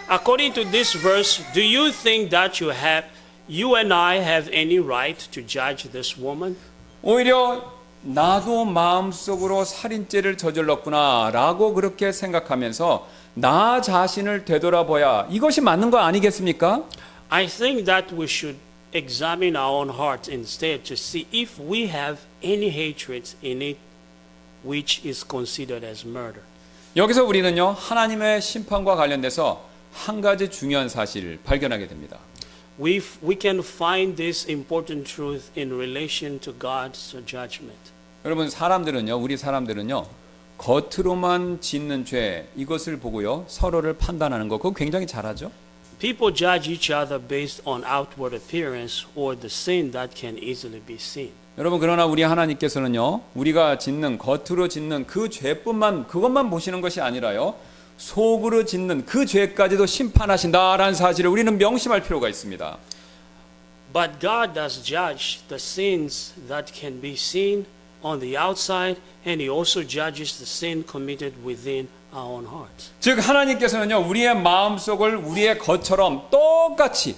According to this verse, do you think that you and I have any right to judge this woman? 오히려 나도 마음속으로 살인죄를 저질렀구나 라고 그렇게 생각하면서 나 자신을 되돌아봐야 이것이 맞는 거 아니겠습니까? I think that we should examine our own hearts instead to see if we have any hatreds in it which is considered as murder. 여기서 우리는요 하나님의 심판과 관련돼서 한 가지 중요한 사실을 발견하게 됩니다. we can find this important truth in relation to God's judgment. 여러분 사람들은요, 우리 사람들은요, 겉으로만 짓는 죄 이것을 보고요 서로를 판단하는 거 그거 굉장히 잘하죠. People judge each other based on outward appearance or the sin that can easily be seen. 여러분 그러나 우리 하나님께서는요 우리가 짓는 겉으로 짓는 그 죄뿐만 그것만 보시는 것이 아니라요 속으로 짓는 그 죄까지도 심판하신다라는 사실을 우리는 명심할 필요가 있습니다. But God does judge the sins that can be seen on the outside, and He also judges the sin committed within our own hearts. 즉 하나님께서는요 우리의 마음속을 우리의 겉처럼 똑같이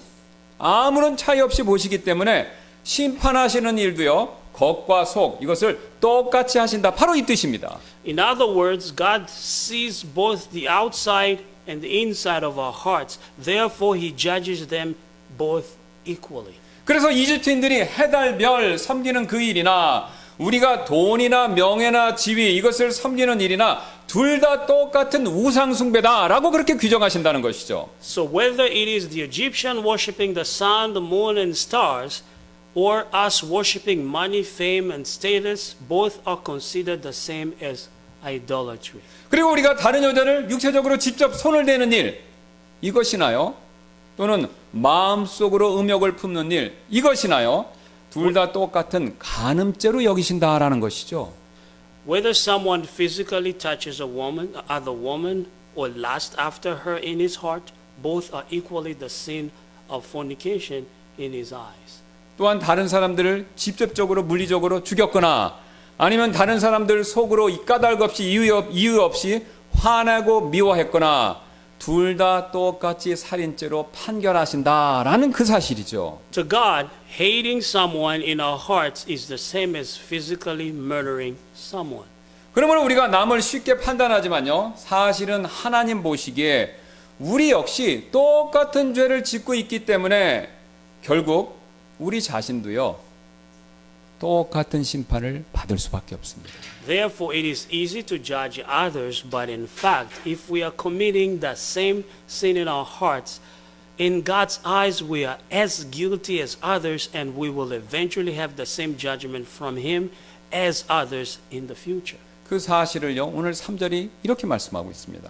아무런 차이 없이 보시기 때문에 심판하시는 일도요 겉과 속 이것을 똑같이 하신다. 바로 이 뜻입니다. In other words, God sees both the outside and the inside of our hearts. Therefore, He judges them both equally. 그래서 이집트인들이 해달 별 섬기는 그 일이나 우리가 돈이나 명예나 지위 이것을 섬기는 일이나 둘 다 똑같은 우상 숭배다라고 그렇게 규정하신다는 것이죠. So whether it is the Egyptian worshiping the sun, the moon, and stars, or us worshiping money, fame, and status, both are considered the same as idolatry. 그리고 우리가 다른 여자를 육체적으로 직접 손을 대는 일 이것이나요 또는 마음속으로 음욕을 품는 일 이것이나요 둘 다 똑같은 간음죄로 여기신다라는 것이죠. Whether someone physically touches a woman, other woman, or lusts after her in his heart, both are equally the sin of fornication in his eyes. 또한 다른 사람들을 직접적으로 물리적으로 죽였거나 아니면 다른 사람들 속으로 까닭 없이 이유 없이 화내고 미워했거나 둘 다 똑같이 살인죄로 판결하신다라는 그 사실이죠. To God, hating someone in our hearts is the same as physically murdering someone. 그러므로 우리가 남을 쉽게 판단하지만요. 사실은 하나님 보시기에 우리 역시 똑같은 죄를 짓고 있기 때문에 결국 우리 자신도요. 똑같은 심판을 받을 수밖에 없습니다. Therefore, it is easy to judge others, but in fact, if we are committing the same sin in our hearts, in God's eyes, we are as guilty as others, and we will eventually have the same judgment from Him as others in the future. 그 사실을요. 오늘 3절이 이렇게 말씀하고 있습니다.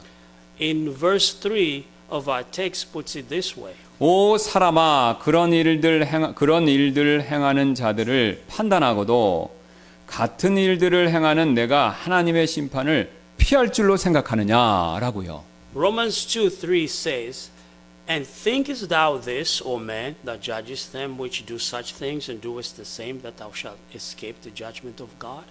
In verse 3 of our text puts it this way. 오 사람아 그런 일들 행하는 자들을 판단하고도 같은 일들을 행하는 내가 하나님의 심판을 피할 줄로 생각하느냐라고요. Romans 2:3 says, And thinkest thou this, O man, that judgest them which do such things, and doest the same, that thou shalt escape the judgment of God?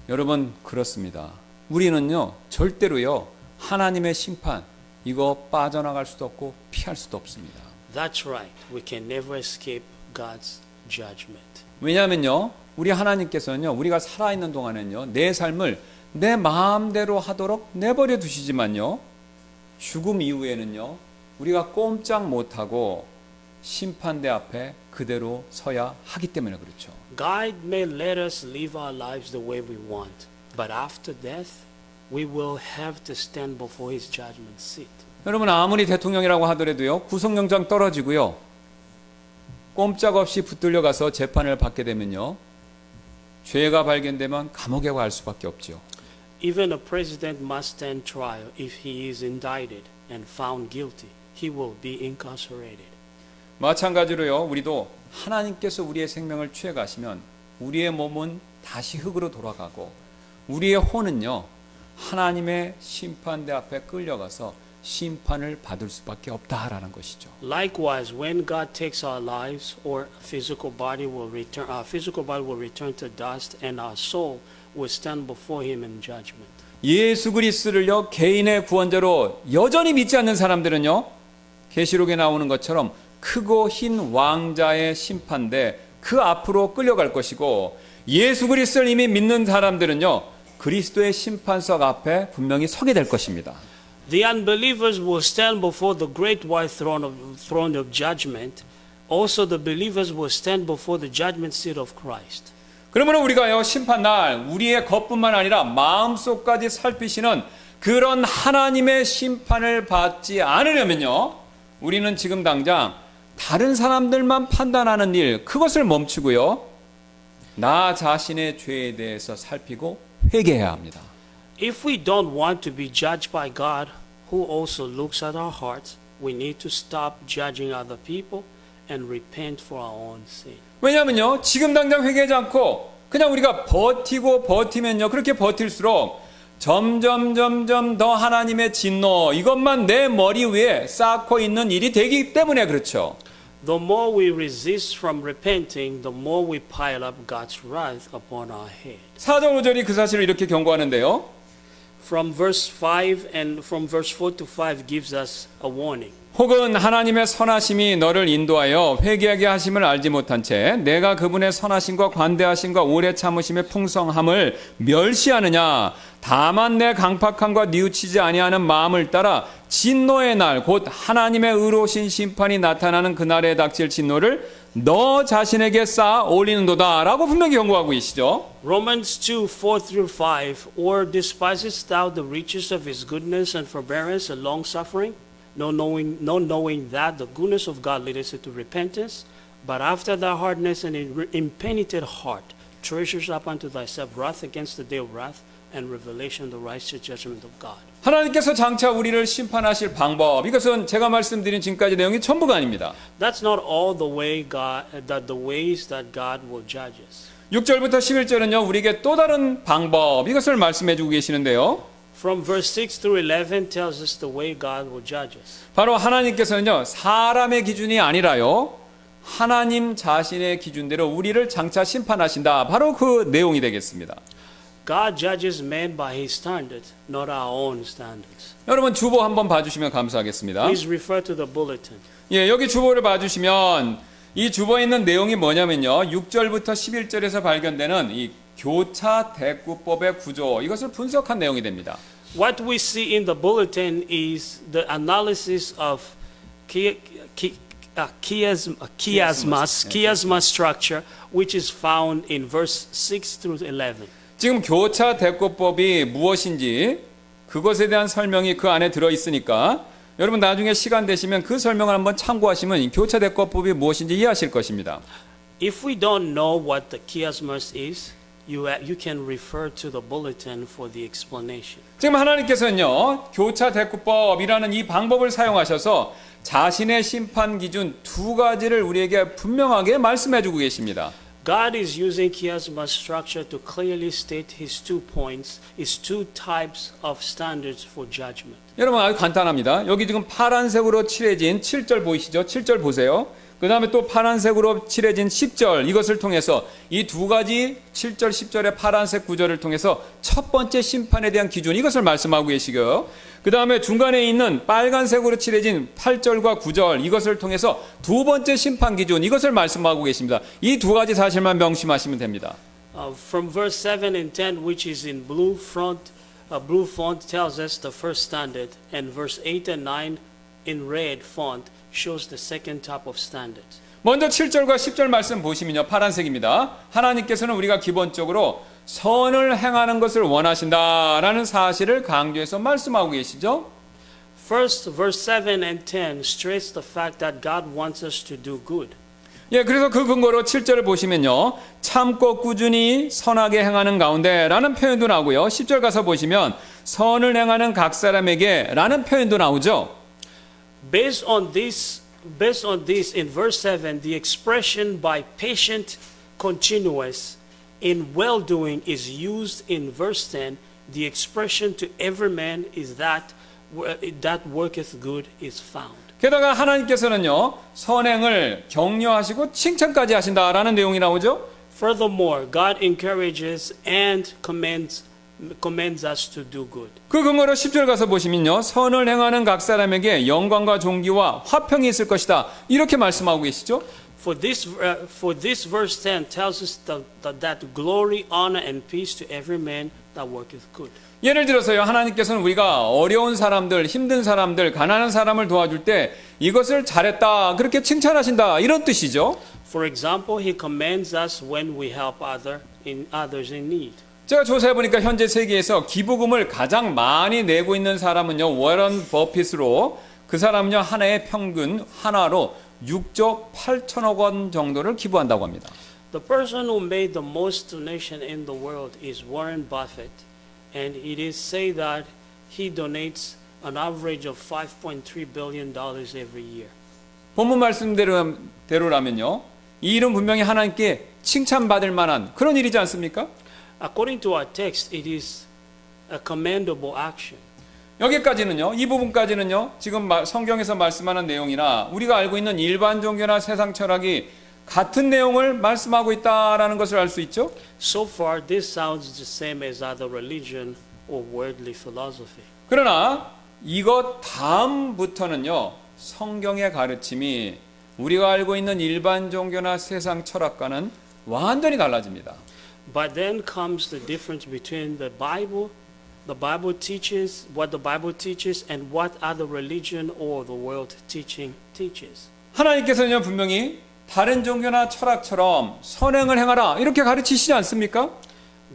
여러분 그렇습니다. 우리는요 절대로요 하나님의 심판 이거 빠져나갈 수도 없고 피할 수도 없습니다. That's right. We can never escape God's judgment. 왜냐하면요 우리 하나님께서는요 우리가 살아있는 동안에는요 내 삶을 내 마음대로 하도록 내버려 두시지만요 죽음 이후에는요 우리가 꼼짝 못하고 심판대 앞에 그대로 서야 하기 때문에 그렇죠. God may let us live our lives the way we want, but after death, we will have to stand before His judgment seat. 여러분 아무리 대통령이라고 하더라도요 구속영장 떨어지고요 꼼짝없이 붙들려 가서 재판을 받게 되면요 죄가 발견되면 감옥에 갈 수밖에 없죠. Even a president must stand trial. If he is indicted and found guilty, he will be incarcerated. 마찬가지로요 우리도 하나님께서 우리의 생명을 취해 가시면 우리의 몸은 다시 흙으로 돌아가고 우리의 혼은요 하나님의 심판대 앞에 끌려가서 심판을 받을 수밖에 없다라는 것이죠. Likewise, when God takes our lives, our physical body will return to dust, and our soul will stand before Him in judgment. 예수 그리스도를요 개인의 구원자로 여전히 믿지 않는 사람들은요 계시록에 나오는 것처럼 크고 흰 왕자의 심판대 그 앞으로 끌려갈 것이고 예수 그리스도를 이미 믿는 사람들은요 그리스도의 심판석 앞에 분명히 서게 될 것입니다. The unbelievers will stand before the great white throne of judgment. Also, the believers will stand before the judgment seat of Christ. 그러므로 우리가요 심판날 우리의 겉뿐만 아니라 마음속까지 살피시는 그런 하나님의 심판을 받지 않으려면요 우리는 지금 당장 다른 사람들만 판단하는 일, 그것을 멈추고요. 나 자신의 죄에 대해서 살피고 회개해야 합니다. If we don't want to be judged by God, who also looks at our hearts, we need to stop judging other people and repent for our own sin. 왜냐하면요, 지금 당장 회개하지 않고 그냥 우리가 버티면요, 그렇게 버틸수록 점점 더 하나님의 진노, 이것만 내 머리 위에 쌓고 있는 일이 되기 때문에 그렇죠. The more we resist from repenting, the more we pile up God's wrath upon our head. 4절 5절이 그 사실을 이렇게 경고하는데요. From verse 5 and from verse 4 to 5 gives us a warning. 혹은 하나님의 선하심이 너를 인도하여 회개하게 하심을 알지 못한 채 내가 그분의 선하심과 관대하심과 오래 참으심의 풍성함을 멸시하느냐. 다만 내 강팍함과 뉘우치지 아니하는 마음을 따라 진노의 날 곧 하나님의 의로우신 심판이 나타나는 그날에 닥칠 진노를 너 자신에게 쌓아 올리는도다 라고 분명히 경고하고 계시죠. Romans 2, 4 through 5, or despisest thou the riches of his goodness and forbearance and long-suffering, not knowing that the goodness of God leadeth to repentance, but after thy hardness and impenitent heart, treasures up unto thyself wrath against the day of wrath, and revelation of the righteous judgment of God. 하나님께서 장차 우리를 심판하실 방법, 이것은 제가 말씀드린 지금까지 내용이 전부가 아닙니다. That's not all the way the ways that God will judge us. 6절부터 11절은요, 우리에게 또 다른 방법, 이것을 말씀해 주고 계시는데요. From verse 6 through 11 tells us the way God will judge us. 바로 하나님께서는요, 사람의 기준이 아니라요, 하나님 자신의 기준대로 우리를 장차 심판하신다. 바로 그 내용이 되겠습니다. God judges man by his standards, not our own standards. 여러분 주보 한번 봐주시면 감사하겠습니다. Please refer to the bulletin. 예, 여기 주보를 봐주시면 이 주보에 있는 내용이 뭐냐면요, 6절부터 11절에서 발견되는 이 교차 대꾸법의 구조, 이것을 분석한 내용이 됩니다. What we see in the bulletin is the analysis of chiasma structure, which is found in verse 6 through 11. 지금 교차 대꾸법이 무엇인지 그것에 대한 설명이 그 안에 들어 있으니까 여러분 나중에 시간 되시면 그 설명을 한번 참고하시면 이 교차 대꾸법이 무엇인지 이해하실 것입니다. If we don't know what the chiasmus is, you can refer to the bulletin for the explanation. 지금 하나님께서는요, 교차 대꾸법이라는 이 방법을 사용하셔서 자신의 심판 기준 두 가지를 우리에게 분명하게 말씀해 주고 계십니다. God is using chiasma structure to clearly state his 2 points, his 2 types of standards for judgment. 여러분 아주 간단합니다. 여기 지금 파란색으로 칠해진 7절 보이시죠? 7절 보세요. 그 다음에 또 파란색으로 칠해진 10절, 이것을 통해서 이 두 가지 7절, 10절의 파란색 구절을 통해서 첫 번째 심판에 대한 기준, 이것을 말씀하고 계시고요. 그 다음에 중간에 있는 빨간색으로 칠해진 8절과 9절, 이것을 통해서 두 번째 심판 기준, 이것을 말씀하고 계십니다. 이 두 가지 사실만 명심하시면 됩니다. From verse 7 and 10, which is in blue font tells us the first standard, and verse 8 and 9 in red font shows the second type of standards. 먼저 7절과 10절 말씀 보시면요, 파란색입니다. 하나님께서는 우리가 기본적으로 선을 행하는 것을 원하신다라는 사실을 강조해서 말씀하고 계시죠. First, verse 7 and 10 stress the fact that God wants us to do good. 예, 그래서 그 근거로 7절을 보시면요, 참고 꾸준히 선하게 행하는 가운데라는 표현도 나오고요. 10절 가서 보시면 선을 행하는 각 사람에게 라는 표현도 나오죠. Based on this, in verse 7, the expression by patient, continuous, in well-doing is used in verse 10. The expression to every man is that worketh good is found. 게다가 하나님께서는요, 선행을 격려하시고 칭찬까지 하신다라는 내용이 나오죠. Furthermore, God encourages and commends us to do good. 그 근거로 10절 가서 보시면요, 선을 행하는 각 사람에게 영광과 존귀와 화평이 있을 것이다, 이렇게 말씀하고 계시죠. For this verse 10 tells us that glory, honor, and peace to every man that worketh good. 예를 들어서요, 하나님께서는 우리가 어려운 사람들, 힘든 사람들, 가난한 사람을 도와줄 때 이것을 잘했다, 그렇게 칭찬하신다, 이런 뜻이죠. For example, he commends us when we help others in need. 제가 조사해보니까 현재 세계에서 기부금을 가장 많이 내고 있는 사람은요, 워런 버핏으로, 그 사람은요, 한 해에 평균 한화로 6조 8천억 원 정도를 기부한다고 합니다. The person who made the most donation in the world is Warren Buffett, and it is said that he donates an average of $5.3 billion every year. 본문 말씀대로라면요. 이 일은 분명히 하나님께 칭찬받을 만한 그런 일이지 않습니까? According to our text, it is a commendable action. 여기까지는요. 이 부분까지는요. 지금 성경에서 말씀하는 내용이나 우리가 알고 있는 일반 종교나 세상 철학이 같은 내용을 말씀하고 있다라는 것을 알 수 있죠. So far, this sounds the same as other religion or worldly philosophy. 그러나 이것 다음부터는요. 성경의 가르침이 우리가 알고 있는 일반 종교나 세상 철학과는 완전히 달라집니다. But then comes the difference between the Bible teaches, what the Bible teaches, and what other religion or the world teaching teaches. 하나님께서는 분명히 다른 종교나 철학처럼 선행을 행하라 이렇게 가르치시지 않습니까?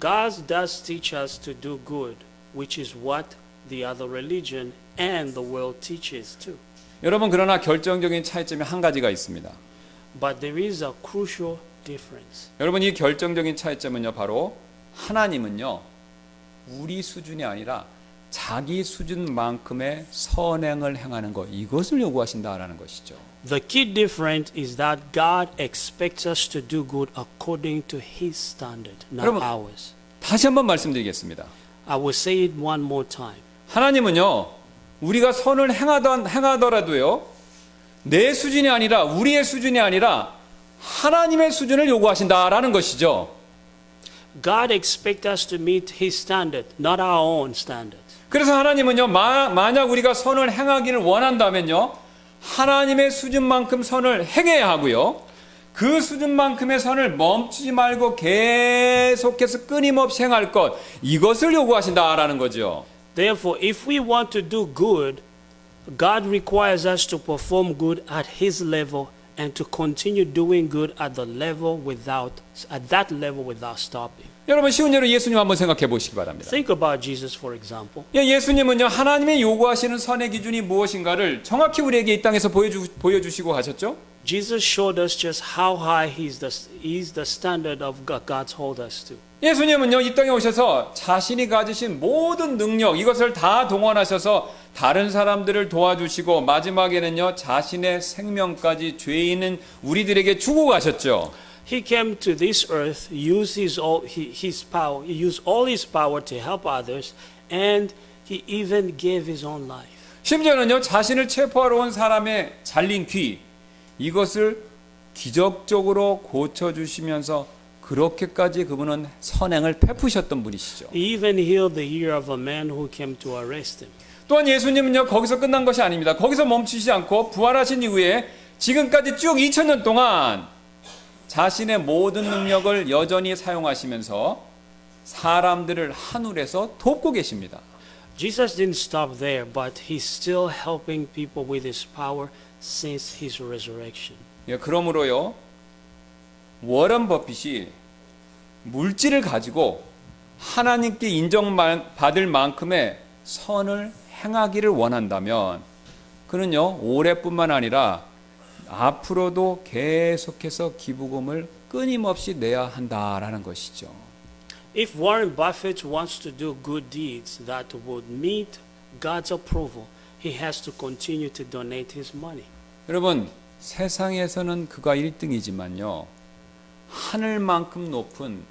God does teach us to do good, which is what the other religion and the world teaches too. 여러분 그러나 결정적인 차이점이 한 가지가 있습니다. But there is a crucial difference. 여러분 이 결정적인 차이점은요 바로 하나님은요 우리 수준이 아니라 자기 수준만큼의 선행을 행하는 것 이것을 요구하신다라는 것이죠. The key difference is that God expects us to do good according to His standard, not 여러분, ours. 다시 한번 말씀드리겠습니다. I will say it one more time. 하나님은요 우리가 선을 행하더라도요 내 수준이 아니라 우리의 수준이 아니라 하나님의 수준을 요구하신다라는 것이죠. God expects us to meet His standard, not our own standard. 그래서 하나님은요 만약 우리가 선을 행하기를 원한다면요 하나님의 수준만큼 선을 행해야 하고요 그 수준만큼의 선을 멈추지 말고 계속해서 끊임없이 행할 것 이것을 요구하신다라는 거죠. Therefore, if we want to do good, God requires us to perform good at His level and to continue doing good at that level without stopping. 여러분 쉬운 예로 예수님 한번 생각해 보시기 바랍니다. Think about Jesus, for example. 예수님은요 하나님의 요구하시는 선의 기준이 무엇인가를 정확히 우리에게 이 땅에서 보여주시고 가셨죠. Jesus showed us just how high is the standard of God's hold us to. 예수님은요 이 땅에 오셔서 자신이 가지신 모든 능력 이것을 다 동원하셔서 다른 사람들을 도와주시고 마지막에는요 자신의 생명까지 죄 있는 우리들에게 주고 가셨죠. He came to this earth, used his power, he used all his power to help others, and he even gave his own life. 심지어는요 자신을 체포하러 온 사람의 잘린 귀 이것을 기적적으로 고쳐주시면서 그렇게까지 그분은 선행을 베푸셨던 분이시죠. He even healed the ear of a man who came to arrest him. 또한 예수님은요 거기서 끝난 것이 아닙니다. 거기서 멈추지 않고 부활하신 이후에 지금까지 쭉 2000년 동안 자신의 모든 능력을 여전히 사용하시면서 사람들을 하늘에서 돕고 계십니다. Jesus didn't stop there, but he's still helping people with his power since his resurrection. 그러므로요 워런 버핏이 물질을 가지고 하나님께 인정받을 만큼의 선을 행하기를 원한다면 그는요 올해뿐만 아니라 앞으로도 계속해서 기부금을 끊임없이 내야 한다라는 것이죠. If Warren Buffett wants to do good deeds that would meet God's approval, he has to continue to donate his money. 여러분 세상에서는 그가 1등이지만요 하늘만큼 높은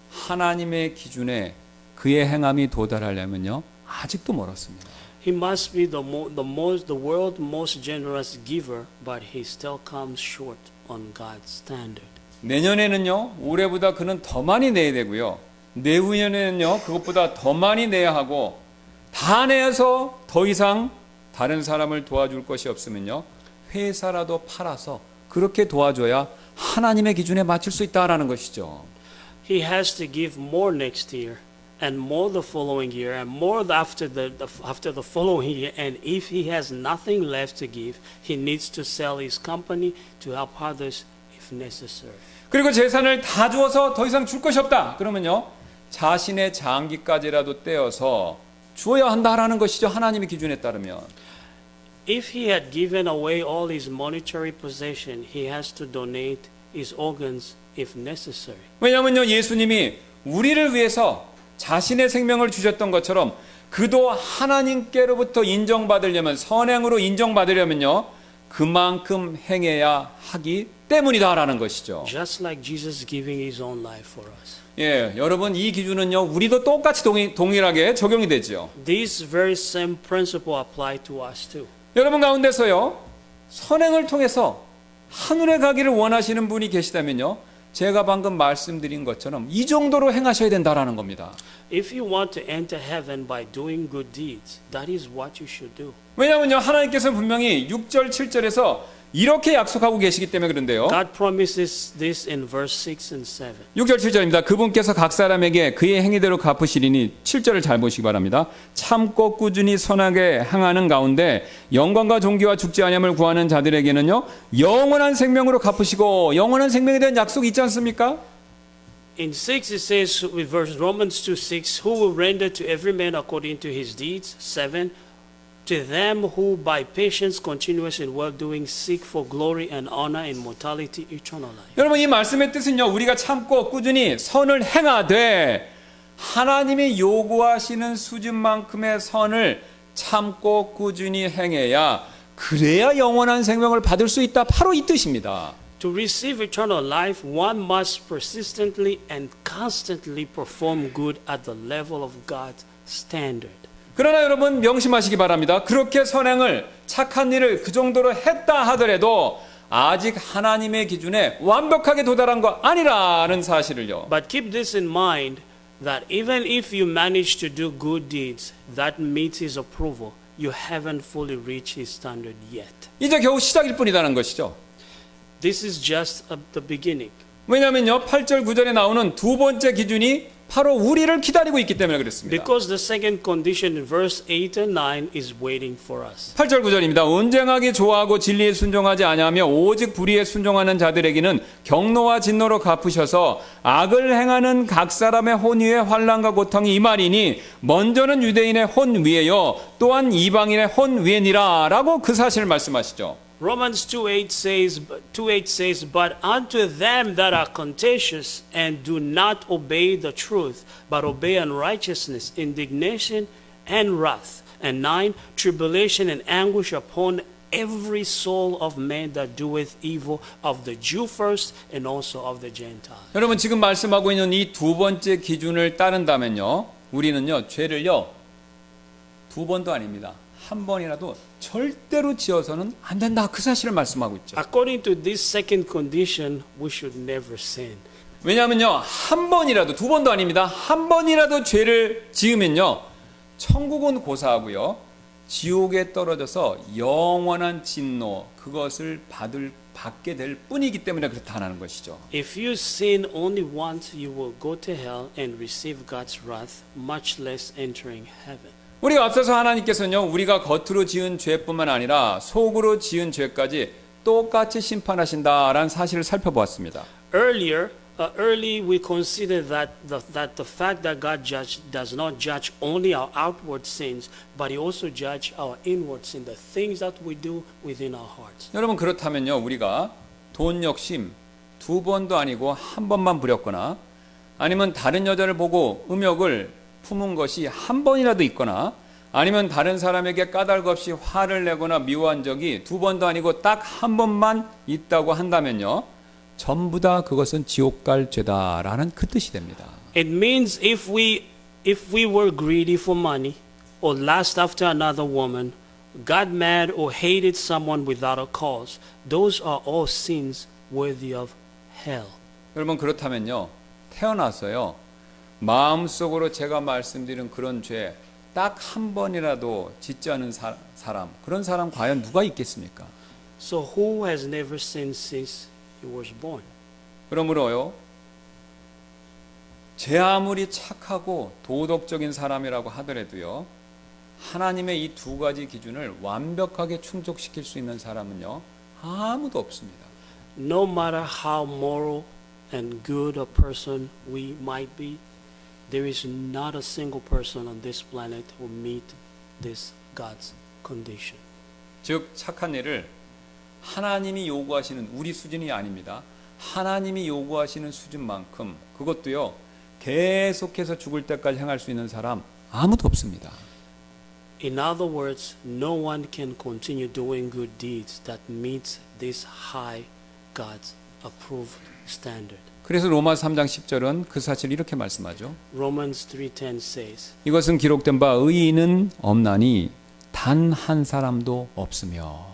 하나님의 기준에 그의 행함이 도달하려면요 아직도 멀었습니다. He must be the world's most generous giver, but he still comes short on God's standard. 내년에는요 올해보다 그는 더 많이 내야 되고요 내후년에는요 그것보다 더 많이 내야 하고 다 내서 더 이상 다른 사람을 도와줄 것이 없으면요 회사라도 팔아서 그렇게 도와줘야 하나님의 기준에 맞출 수 있다라는 것이죠. He has to give more next year, and more the following year, and more after the following year. And if he has nothing left to give, he needs to sell his company to help others if necessary. 그리고 재산을 다 주어서 더 이상 줄 것이 없다. 그러면요 자신의 장기까지라도 떼어서 주어야 한다라는 것이죠. 하나님의 기준에 따르면. If he had given away all his monetary possession, he has to donate his organs if necessary. 왜냐하면요, 예수님이 우리를 위해서 자신의 생명을 주셨던 것처럼 그도 하나님께로부터 인정받으려면, 선행으로 인정받으려면요, 그만큼 행해야 하기 때문이다라는 것이죠. Just like Jesus giving his own life for us. 예, 여러분, 이 기준은요, 우리도 똑같이 동일하게 적용이 되죠. This very same principle apply to us too. 여러분 가운데서요, 선행을 통해서 하늘에 가기를 원하시는 분이 계시다면요, 제가 방금 말씀드린 것처럼 이 정도로 행하셔야 된다라는 겁니다. If you want to enter heaven by doing good deeds, that is what you should do. 왜냐하면요, 하나님께서는 분명히 6절, 7절에서 이렇게 약속하고 계시기 때문에 그런데요. God promises this in verse 6 and 7. 6절, 7절입니다. 그분께서 각 사람에게 그의 행위대로 갚으시리니 7절을 잘 보시기 바랍니다. 참고 꾸준히 선하게 행하는 가운데 영광과 존귀와 죽지 아니함을 구하는 자들에게는요, 영원한 생명으로 갚으시고, 영원한 생명에 대한 약속이 있지 않습니까? In 6 it says, with verse Romans 2:6, who will render to every man according to his deeds. 7, to them who by patience continuous in well-doing seek for glory and honor and immortality, eternal life. 여러분, 이 말씀의 뜻은요, 우리가 참고 꾸준히 선을 행하되 하나님이 요구하시는 수준만큼의 선을 참고 꾸준히 행해야, 그래야 영원한 생명을 받을 수 있다, 바로 이 뜻입니다. To receive eternal life, one must persistently and constantly perform good at the level of God's standard. 그러나 여러분, 명심하시기 바랍니다. 그렇게 선행을, 착한 일을 그 정도로 했다 하더라도 아직 하나님의 기준에 완벽하게 도달한 거 아니라는 사실을요. But keep this in mind, that even if you manage to do good deeds that meet his approval, you haven't fully reached his standard yet. 이제 겨우 시작일 뿐이라는 것이죠. This is just the beginning. 왜냐하면요, 8절 9절에 나오는 두 번째 기준이 바로 우리를 기다리고 있기 때문에 그렇습니다. Because the second condition in verse 8 and 9 is waiting for us. 8절 9절입니다. 온전하게 좋아하고 진리에 순종하지 아니하며 오직 불의에 순종하는 자들에게는 경노와 진노로 갚으셔서 악을 행하는 각 사람의 혼 위에 환난과 고통이 임하리니 먼저는 유대인의 혼 위에요 또한 이방인의 혼 위에니라 라고 그 사실을 말씀하시죠. Romans 2:8 says, but unto them that are contentious and do not obey the truth, but obey unrighteousness, indignation and wrath. And 9, tribulation and anguish upon every soul of man that doeth evil, of the Jew first and also of the Gentile. 여러분, 지금 말씀하고 있는 이 두 번째 기준을 따른다면요, 우리는요, 죄를요, 두 번도 아닙니다. 한 번이라도 절대로 지어서는 안 된다, 그 사실을 말씀하고 있죠. According to this second condition, we should never sin. 왜냐하면요, 한 번이라도, 두 번도 아닙니다. 한 번이라도 죄를 지으면요, 천국은 고사하고요, 지옥에 떨어져서 영원한 진노, 그것을 받게 될 뿐이기 때문에 그렇다는 것이죠. If you sin only once, you will go to hell and receive God's wrath, much less entering heaven. 우리가 앞서서 하나님께서는요, 우리가 겉으로 지은 죄뿐만 아니라 속으로 지은 죄까지 똑같이 심판하신다라는 사실을 살펴보았습니다. Early we considered that the fact that God does not judge only our outward sins, but He also judge our inward sin, the things that we do within our hearts. 여러분, 그렇다면요, 우리가 돈 욕심 두 번도 아니고 한 번만 부렸거나, 아니면 다른 여자를 보고 음욕을 품은 것이 한 번이라도 있거나, 아니면 다른 사람에게 까닭 없이 화를 내거나 미워한 적이 두 번도 아니고 딱 한 번만 있다고 한다면요, 전부 다 그것은 지옥 갈 죄다라는 그 뜻이 됩니다. It means if we were greedy for money or lust after another woman, got mad or hated someone without a cause, those are all sins worthy of hell. 여러분, 그렇다면요, 태어나서요, 마음속으로 제가 말씀드린 그런 죄 딱 한 번이라도 짓지 않은 사람, 그런 사람 과연 누가 있겠습니까? So who has never sinned since he was born? 그러므로요, 제 아무리 착하고 도덕적인 사람이라고 하더라도요, 하나님의 이 두 가지 기준을 완벽하게 충족시킬 수 있는 사람은요, 아무도 없습니다. No matter how moral and good a person we might be, there is not a single person on this planet who meet this God's condition. 즉 착한 일을 하나님이 요구하시는 우리 수준이 아닙니다. 하나님이 요구하시는 수준만큼 그것도요 계속해서 죽을 때까지 행할 수 있는 사람 아무도 없습니다. In other words, no one can continue doing good deeds that meets this high God's approved standard. 그래서 로마서 3장 10절은 그 사실을 이렇게 말씀하죠. Romans 3:10 says, 이것은 기록된 바 의인은 없나니 단 한 사람도 없으며.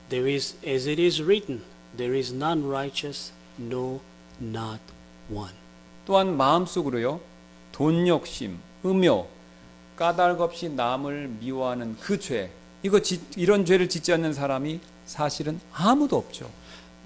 there is, as it is written, there is none righteous, no, not one. 또한 마음속으로요 돈 욕심, 음욕, 까닭 없이 남을 미워하는 그 죄, 이런 죄를 짓지 않는 사람이 사실은 아무도 없죠.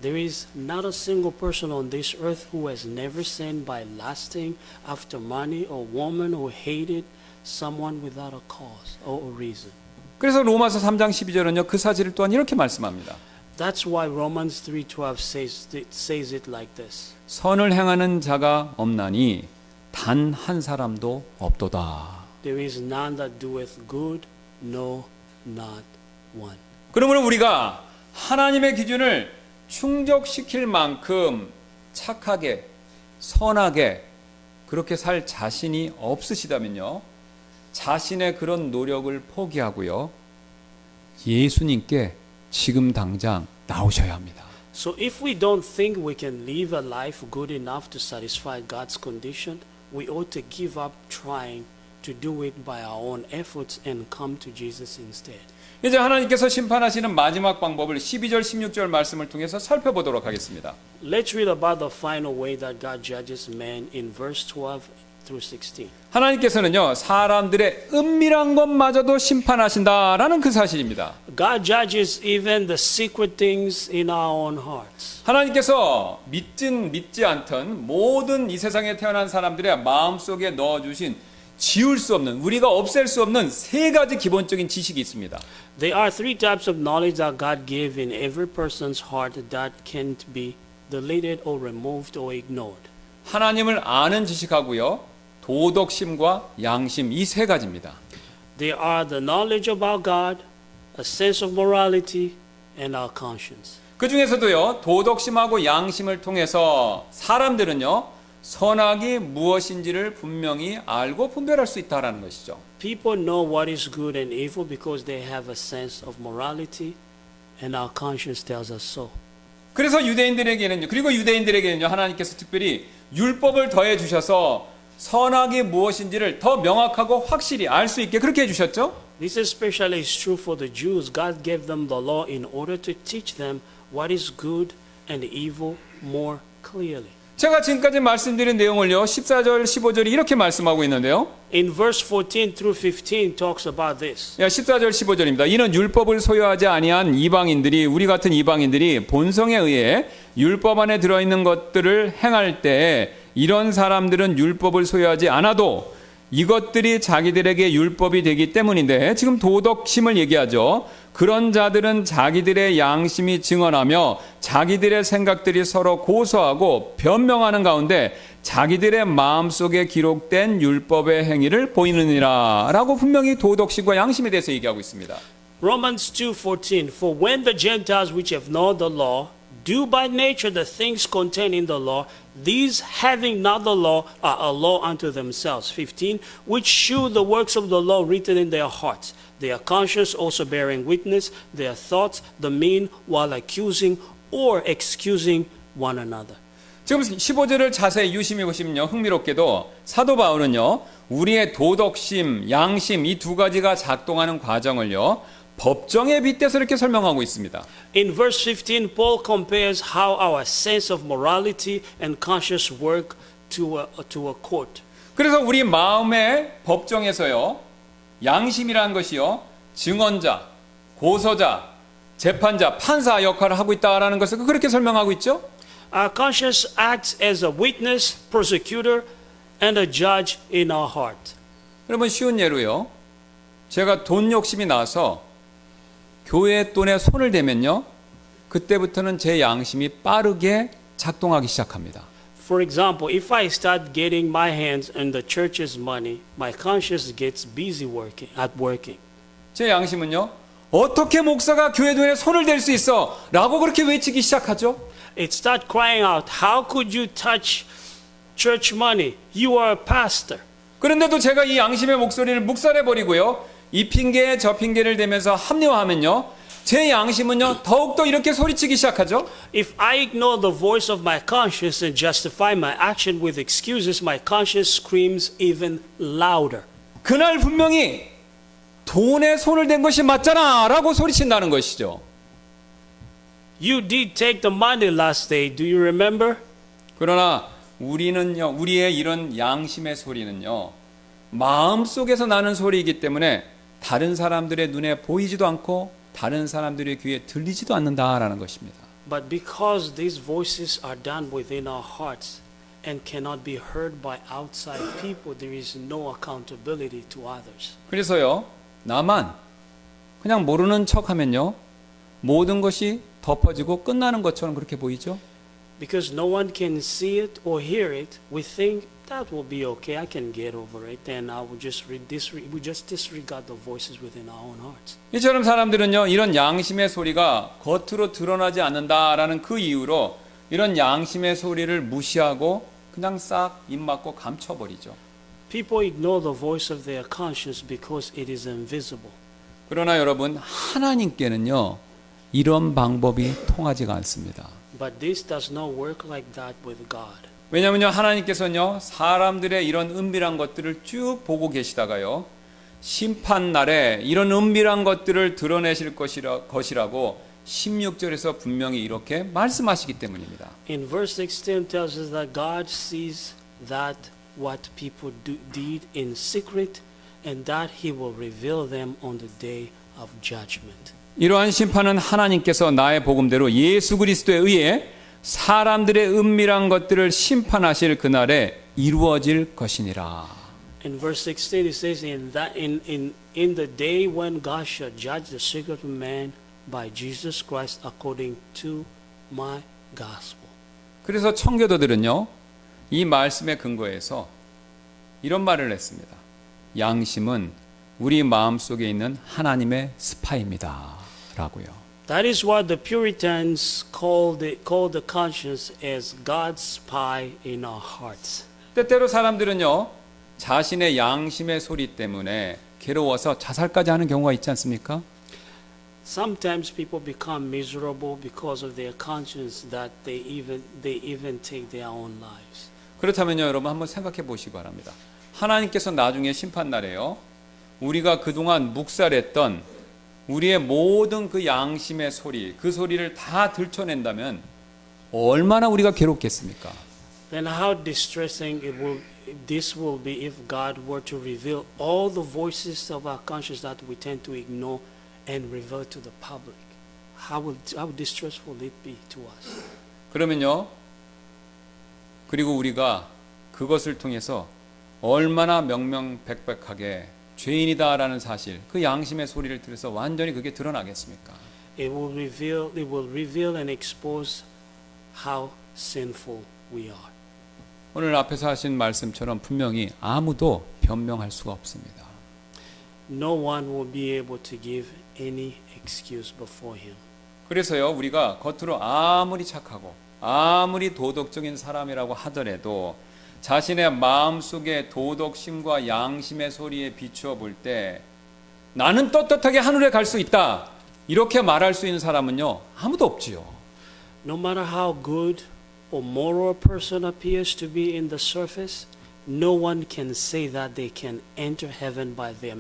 There is not a single person on this earth who has never sinned by lusting after money or woman or hated someone without a cause or a reason. 그래서 로마서 3장 12절은요 그 사실을 또한 이렇게 말씀합니다. That's why Romans 3:12 says it like this. 선을 행하는 자가 없나니 단 한 사람도 없도다. There is none that doeth good, no, not one. 그러므로 우리가 하나님의 기준을 충족시킬 만큼 착하게, 선하게 그렇게 살 자신이 없으시다면요. 자신의 그런 노력을 포기하고요. 예수님께 지금 당장 나오셔야 합니다. So if we don't think we can live a life good enough to satisfy God's condition, we ought to give up trying to do it by our own efforts and come to Jesus instead. 이제 하나님께서 심판하시는 마지막 방법을 12절, 16절 말씀을 통해서 살펴보도록 하겠습니다. Let's read about the final way that God judges man in verse 12 through 16. 하나님께서는요, 사람들의 은밀한 것마저도 심판하신다라는 그 사실입니다. God judges even the secret things in our own hearts. 하나님께서 믿든 믿지 않든 모든 이 세상에 태어난 사람들의 마음속에 넣어주신 지울 수 없는, 우리가 없앨 수 없는 세 가지 기본적인 지식이 있습니다. There are three types of knowledge that God gave in every person's heart that can't be deleted or removed or ignored. 하나님을 아는 지식하고요, 도덕심과 양심 이 세 가지입니다. They are the knowledge about God, a sense of morality, and our conscience. 그 중에서도요, 도덕심하고 양심을 통해서 사람들은요, 선악이 무엇인지를 분명히 알고 분별할 수 있다라는 것이죠. People know what is good and evil because they have a sense of morality, and our conscience tells us so. 그래서 유대인들에게는요, 그리고 유대인들에게는요, 하나님께서 특별히 율법을 더해 주셔서 선악이 무엇인지를 더 명확하고 확실히 알 수 있게 그렇게 해주셨죠. This especially is true for the Jews. God gave them the law in order to teach them what is good and evil more clearly. 제가 지금까지 말씀드린 내용을요, 14절, 15절이 이렇게 말씀하고 있는데요. In verse 14 through 15 talks about this. 14절, 15절입니다. 이는 율법을 소유하지 아니한 이방인들이, 우리 같은 이방인들이 본성에 의해 율법 안에 들어있는 것들을 행할 때 이런 사람들은 율법을 소유하지 않아도 이것들이 자기들에게 율법이 되기 때문인데, 지금 도덕심을 얘기하죠. 그런 자들은 자기들의 양심이 증언하며 자기들의 생각들이 서로 고소하고 변명하는 가운데 자기들의 마음속에 기록된 율법의 행위를 보이느니라 라고 분명히 도덕심과 양심에 대해서 얘기하고 있습니다. Romans 2:14 For when the Gentiles which have known the law do by nature the things contained in the law, these having not the law are a law unto themselves. 15 Which shew the works of the law written in their hearts, their conscience also bearing witness, their thoughts the mean while accusing or excusing one another. 지금 15절을 자세히 유심히 보시면요, 흥미롭게도 사도 바울은요, 우리의 도덕심, 양심 이 두 가지가 작동하는 과정을요, 법정에 빗대서 이렇게 설명하고 있습니다. In verse 15, Paul compares how our sense of morality and conscience work to a court. 그래서 우리 마음의 법정에서요, 양심이라는 것이요, 증언자, 고소자, 재판자, 판사 역할을 하고 있다라는 것을 그렇게 설명하고 있죠. Our conscience acts as a witness, prosecutor, and a judge in our heart. 여러분 쉬운 예로요, 제가 돈 욕심이 나서 교회 돈에 손을 대면요, 그때부터는 제 양심이 빠르게 작동하기 시작합니다. For example, if I start getting my hands on the church's money, my conscience gets busy working. 제 양심은요, 어떻게 목사가 교회 돈에 손을 댈 수 있어? 라고 그렇게 외치기 시작하죠. It start crying out, how could you touch church money? You are a pastor. 그런데도 제가 이 양심의 목소리를 묵살해버리고요. 이 핑계 저 핑계를 대면서 합리화하면요. 제 양심은요. 더욱더 이렇게 소리치기 시작하죠. If I ignore the voice of my conscience and justify my action with excuses, my conscience screams even louder. 그날 분명히 돈에 손을 댄 것이 맞잖아 라고 소리친다는 것이죠. You did take the money last day. Do you remember? 그러나 우리는요, 우리의 이런 양심의 소리는요, 마음속에서 나는 소리이기 때문에 다른 사람들의 눈에 보이지도 않고 다른 사람들의 귀에 들리지도 않는다라는 것입니다. But because these voices are done within our hearts and cannot be heard by outside people, there is no accountability to others. 그래서요, 나만 그냥 모르는 척하면요, 모든 것이 덮어지고 끝나는 것처럼 그렇게 보이죠. Because no one can see it or hear it, we think that will be okay. I can get over it, and I will just we just disregard the voices within our own hearts. 이처럼 사람들은요, 이런 양심의 소리가 겉으로 드러나지 않는다라는 그 이유로 이런 양심의 소리를 무시하고 그냥 싹 입 막고 감춰버리죠. People ignore the voice of their conscience because it is invisible. 그러나 여러분, 하나님께는요, 이런 방법이 통하지가 않습니다. But this does not work like that with God. 왜냐하면요, 하나님께서는요, 사람들의 이런 은밀한 것들을 쭉 보고 계시다가요, 심판 날에 이런 은밀한 것들을 드러내실 것이라고 16절에서 분명히 이렇게 말씀하시기 때문입니다. In verse 16 tells us that God sees that what people did in secret and that he will reveal them on the day of judgment. 이러한 심판은 하나님께서 나의 복음대로 예수 그리스도에 의해 사람들의 은밀한 것들을 심판하실 그날에 이루어질 것이니라. In verse 16 it says in the day when God shall judge the secret of man by Jesus Christ according to my gospel. 그래서 청교도들은요, 이 말씀의 근거에서 이런 말을 했습니다. 양심은 우리 마음속에 있는 하나님의 스파입니다. 라고요. That is what the Puritans called the conscience as God's spy in our hearts. 때때로 사람들은요, 자신의 양심의 소리 때문에 괴로워서 자살까지 하는 경우가 있지 않습니까? Sometimes people become miserable because of their conscience that they even take their own lives. 그렇다면요, 여러분 한번 생각해 보시기 바랍니다. 하나님께서 나중에 심판 날에요, 우리가 그동안 묵살했던 우리의 모든 그 양심의 소리, 그 소리를 다 들춰낸다면 얼마나 우리가 괴롭겠습니까? Then how distressing this will be if God were to reveal all the voices of our conscience that we tend to ignore and reveal to the public. How distressful it be to us. 그러면요, 그리고 우리가 그것을 통해서 얼마나 명명백백하게 죄인이다라는 사실, 그 양심의 소리를 들어서 완전히 그게 드러나겠습니까? It will reveal and expose how sinful we are. 오늘 앞에서 하신 말씀처럼 분명히 아무도 변명할 수가 없습니다. No one will be able to give any excuse before him. 그래서요, 우리가 겉으로 아무리 착하고 아무리 도덕적인 사람이라고 하더라도 자신의 마음속의 도덕심과 양심의 소리에 비추어 볼 때 나는 떳떳하게 하늘에 갈 수 있다, 이렇게 말할 수 있는 사람은요, 아무도 없지요. No matter how good or moral a person appears to be in the surface, no one can say that they can enter heaven by their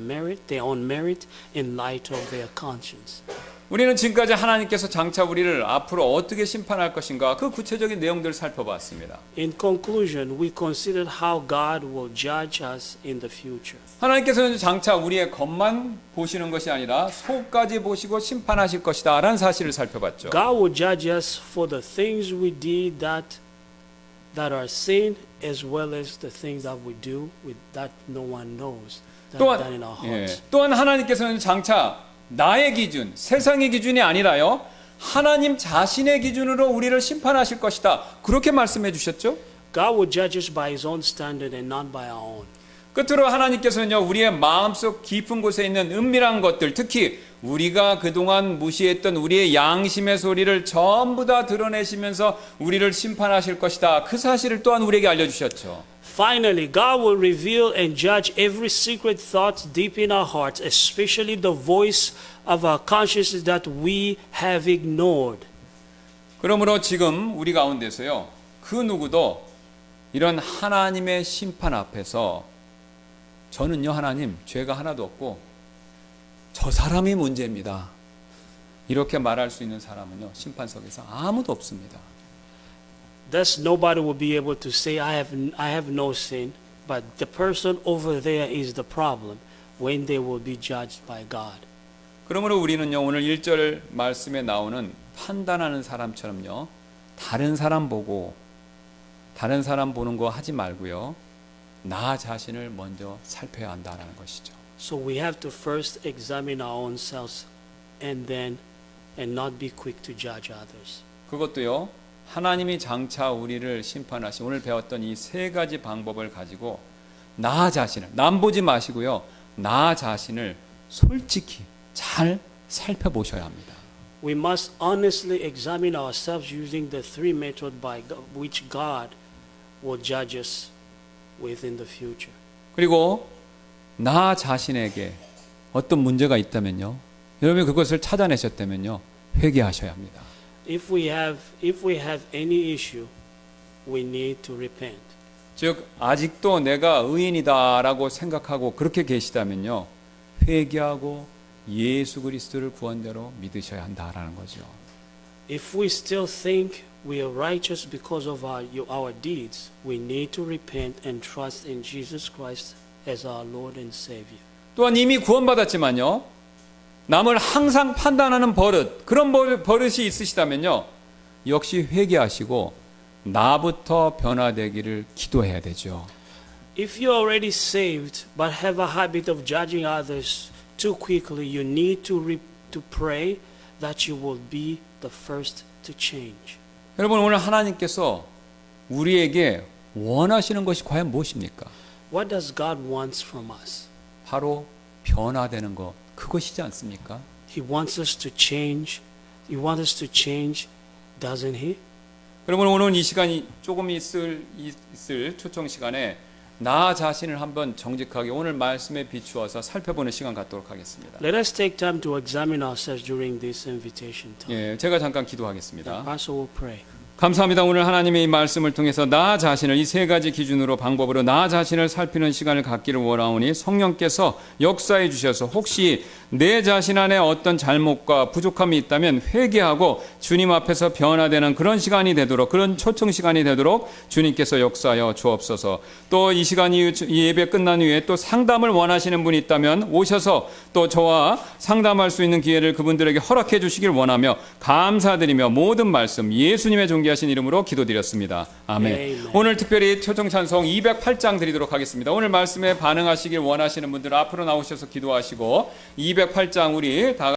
own merit in light of their conscience. 우리는 지금까지 하나님께서 장차 우리를 앞으로 어떻게 심판할 것인가, 그 구체적인 내용들을 살펴봤습니다. In conclusion, we considered how God will judge us in the future. 하나님께서는 장차 우리의 겉만 보시는 것이 아니라 속까지 보시고 심판하실 것이다 라는 사실을 살펴봤죠. God will judge us for the things we did that are sin, as well as the things that we do that no one knows, that are done in our hearts. 또한 하나님께서는 장차 나의 기준, 세상의 기준이 아니라요, 하나님 자신의 기준으로 우리를 심판하실 것이다, 그렇게 말씀해 주셨죠. God will judge us by His own standard and not by our own. 끝으로 하나님께서는요, 우리의 마음속 깊은 곳에 있는 은밀한 것들, 특히 우리가 그동안 무시했던 우리의 양심의 소리를 전부 다 드러내시면서 우리를 심판하실 것이다. 그 사실을 또한 우리에게 알려주셨죠. Finally, God will reveal and judge every secret thought deep in our hearts, especially the voice of our consciences that we have ignored. 그러므로 지금 우리 가운데서요, 그 누구도 이런 하나님의 심판 앞에서 저는요, 하나님, 죄가 하나도 없고 저 사람이 문제입니다. 이렇게 말할 수 있는 사람은요, 심판석에서 아무도 없습니다. Thus, nobody will be able to say, I have no sin, but the person over there is the problem when they will be judged by God. 그러므로 우리는요, 오늘 1절 말씀에 나오는 판단하는 사람처럼요, 다른 사람 보고 다른 사람 보는 거 하지 말고요, 나 자신을 먼저 살펴야 한다는 것이죠. So we have to first examine our own selves and not be quick to judge others. 그것도요, 하나님이 장차 우리를 심판하신 오늘 배웠던 이 세 가지 방법을 가지고 나 자신을, 남 보지 마시고요, 나 자신을 솔직히 잘 살펴보셔야 합니다. We must honestly examine ourselves using the three methods by which God will judge us within the future. 그리고 나 자신에게 어떤 문제가 있다면요, 여러분이 그것을 찾아내셨다면요, 회개하셔야 합니다. If we have any issue, we need to repent. 즉 아직도 내가 의인이다라고 생각하고 그렇게 계시다면요, 회개하고 예수 그리스도를 구원대로 믿으셔야 한다라는 거죠. If we still think we are righteous because of our deeds, we need to repent and trust in Jesus Christ as our Lord and Savior. 또한 이미 구원받았지만요, 남을 항상 판단하는 버릇, 그런 버릇이 있으시다면요, 역시 회개하시고 나부터 변화되기를 기도해야 되죠. If you're already saved but have a habit of judging others too quickly, you need to pray that you will be the first to change. 여러분, 오늘 하나님께서 우리에게 원하시는 것이 과연 무엇입니까? What does God want from us? 바로 변화되는 것, 그것이지 않습니까? He wants us to change. He wants us to change, doesn't he? 여러분, 오늘 이 시간이 조금 있을 초청 시간에 나 자신을 한번 정직하게 오늘 말씀에 비추어서 살펴보는 시간 갖도록 하겠습니다. Let us take time to examine ourselves during this invitation time. 예, 제가 잠깐 기도하겠습니다. Pastor will pray. 감사합니다. 오늘 하나님의 이 말씀을 통해서 나 자신을 이 세 가지 기준으로 방법으로 나 자신을 살피는 시간을 갖기를 원하오니 성령께서 역사해 주셔서 혹시 내 자신 안에 어떤 잘못과 부족함이 있다면 회개하고 주님 앞에서 변화되는 그런 시간이 되도록, 그런 초청 시간이 되도록 주님께서 역사하여 주옵소서. 또 이 시간이 이 예배 끝난 후에 또 상담을 원하시는 분이 있다면 오셔서 또 저와 상담할 수 있는 기회를 그분들에게 허락해 주시길 원하며 감사드리며 모든 말씀 예수님의 존귀하신 이름으로 기도드렸습니다. 아멘. 아멘. 오늘 특별히 초청 찬송 208장 드리도록 하겠습니다. 오늘 말씀에 반응하시길 원하시는 분들 앞으로 나오셔서 기도하시고 208장 우리 다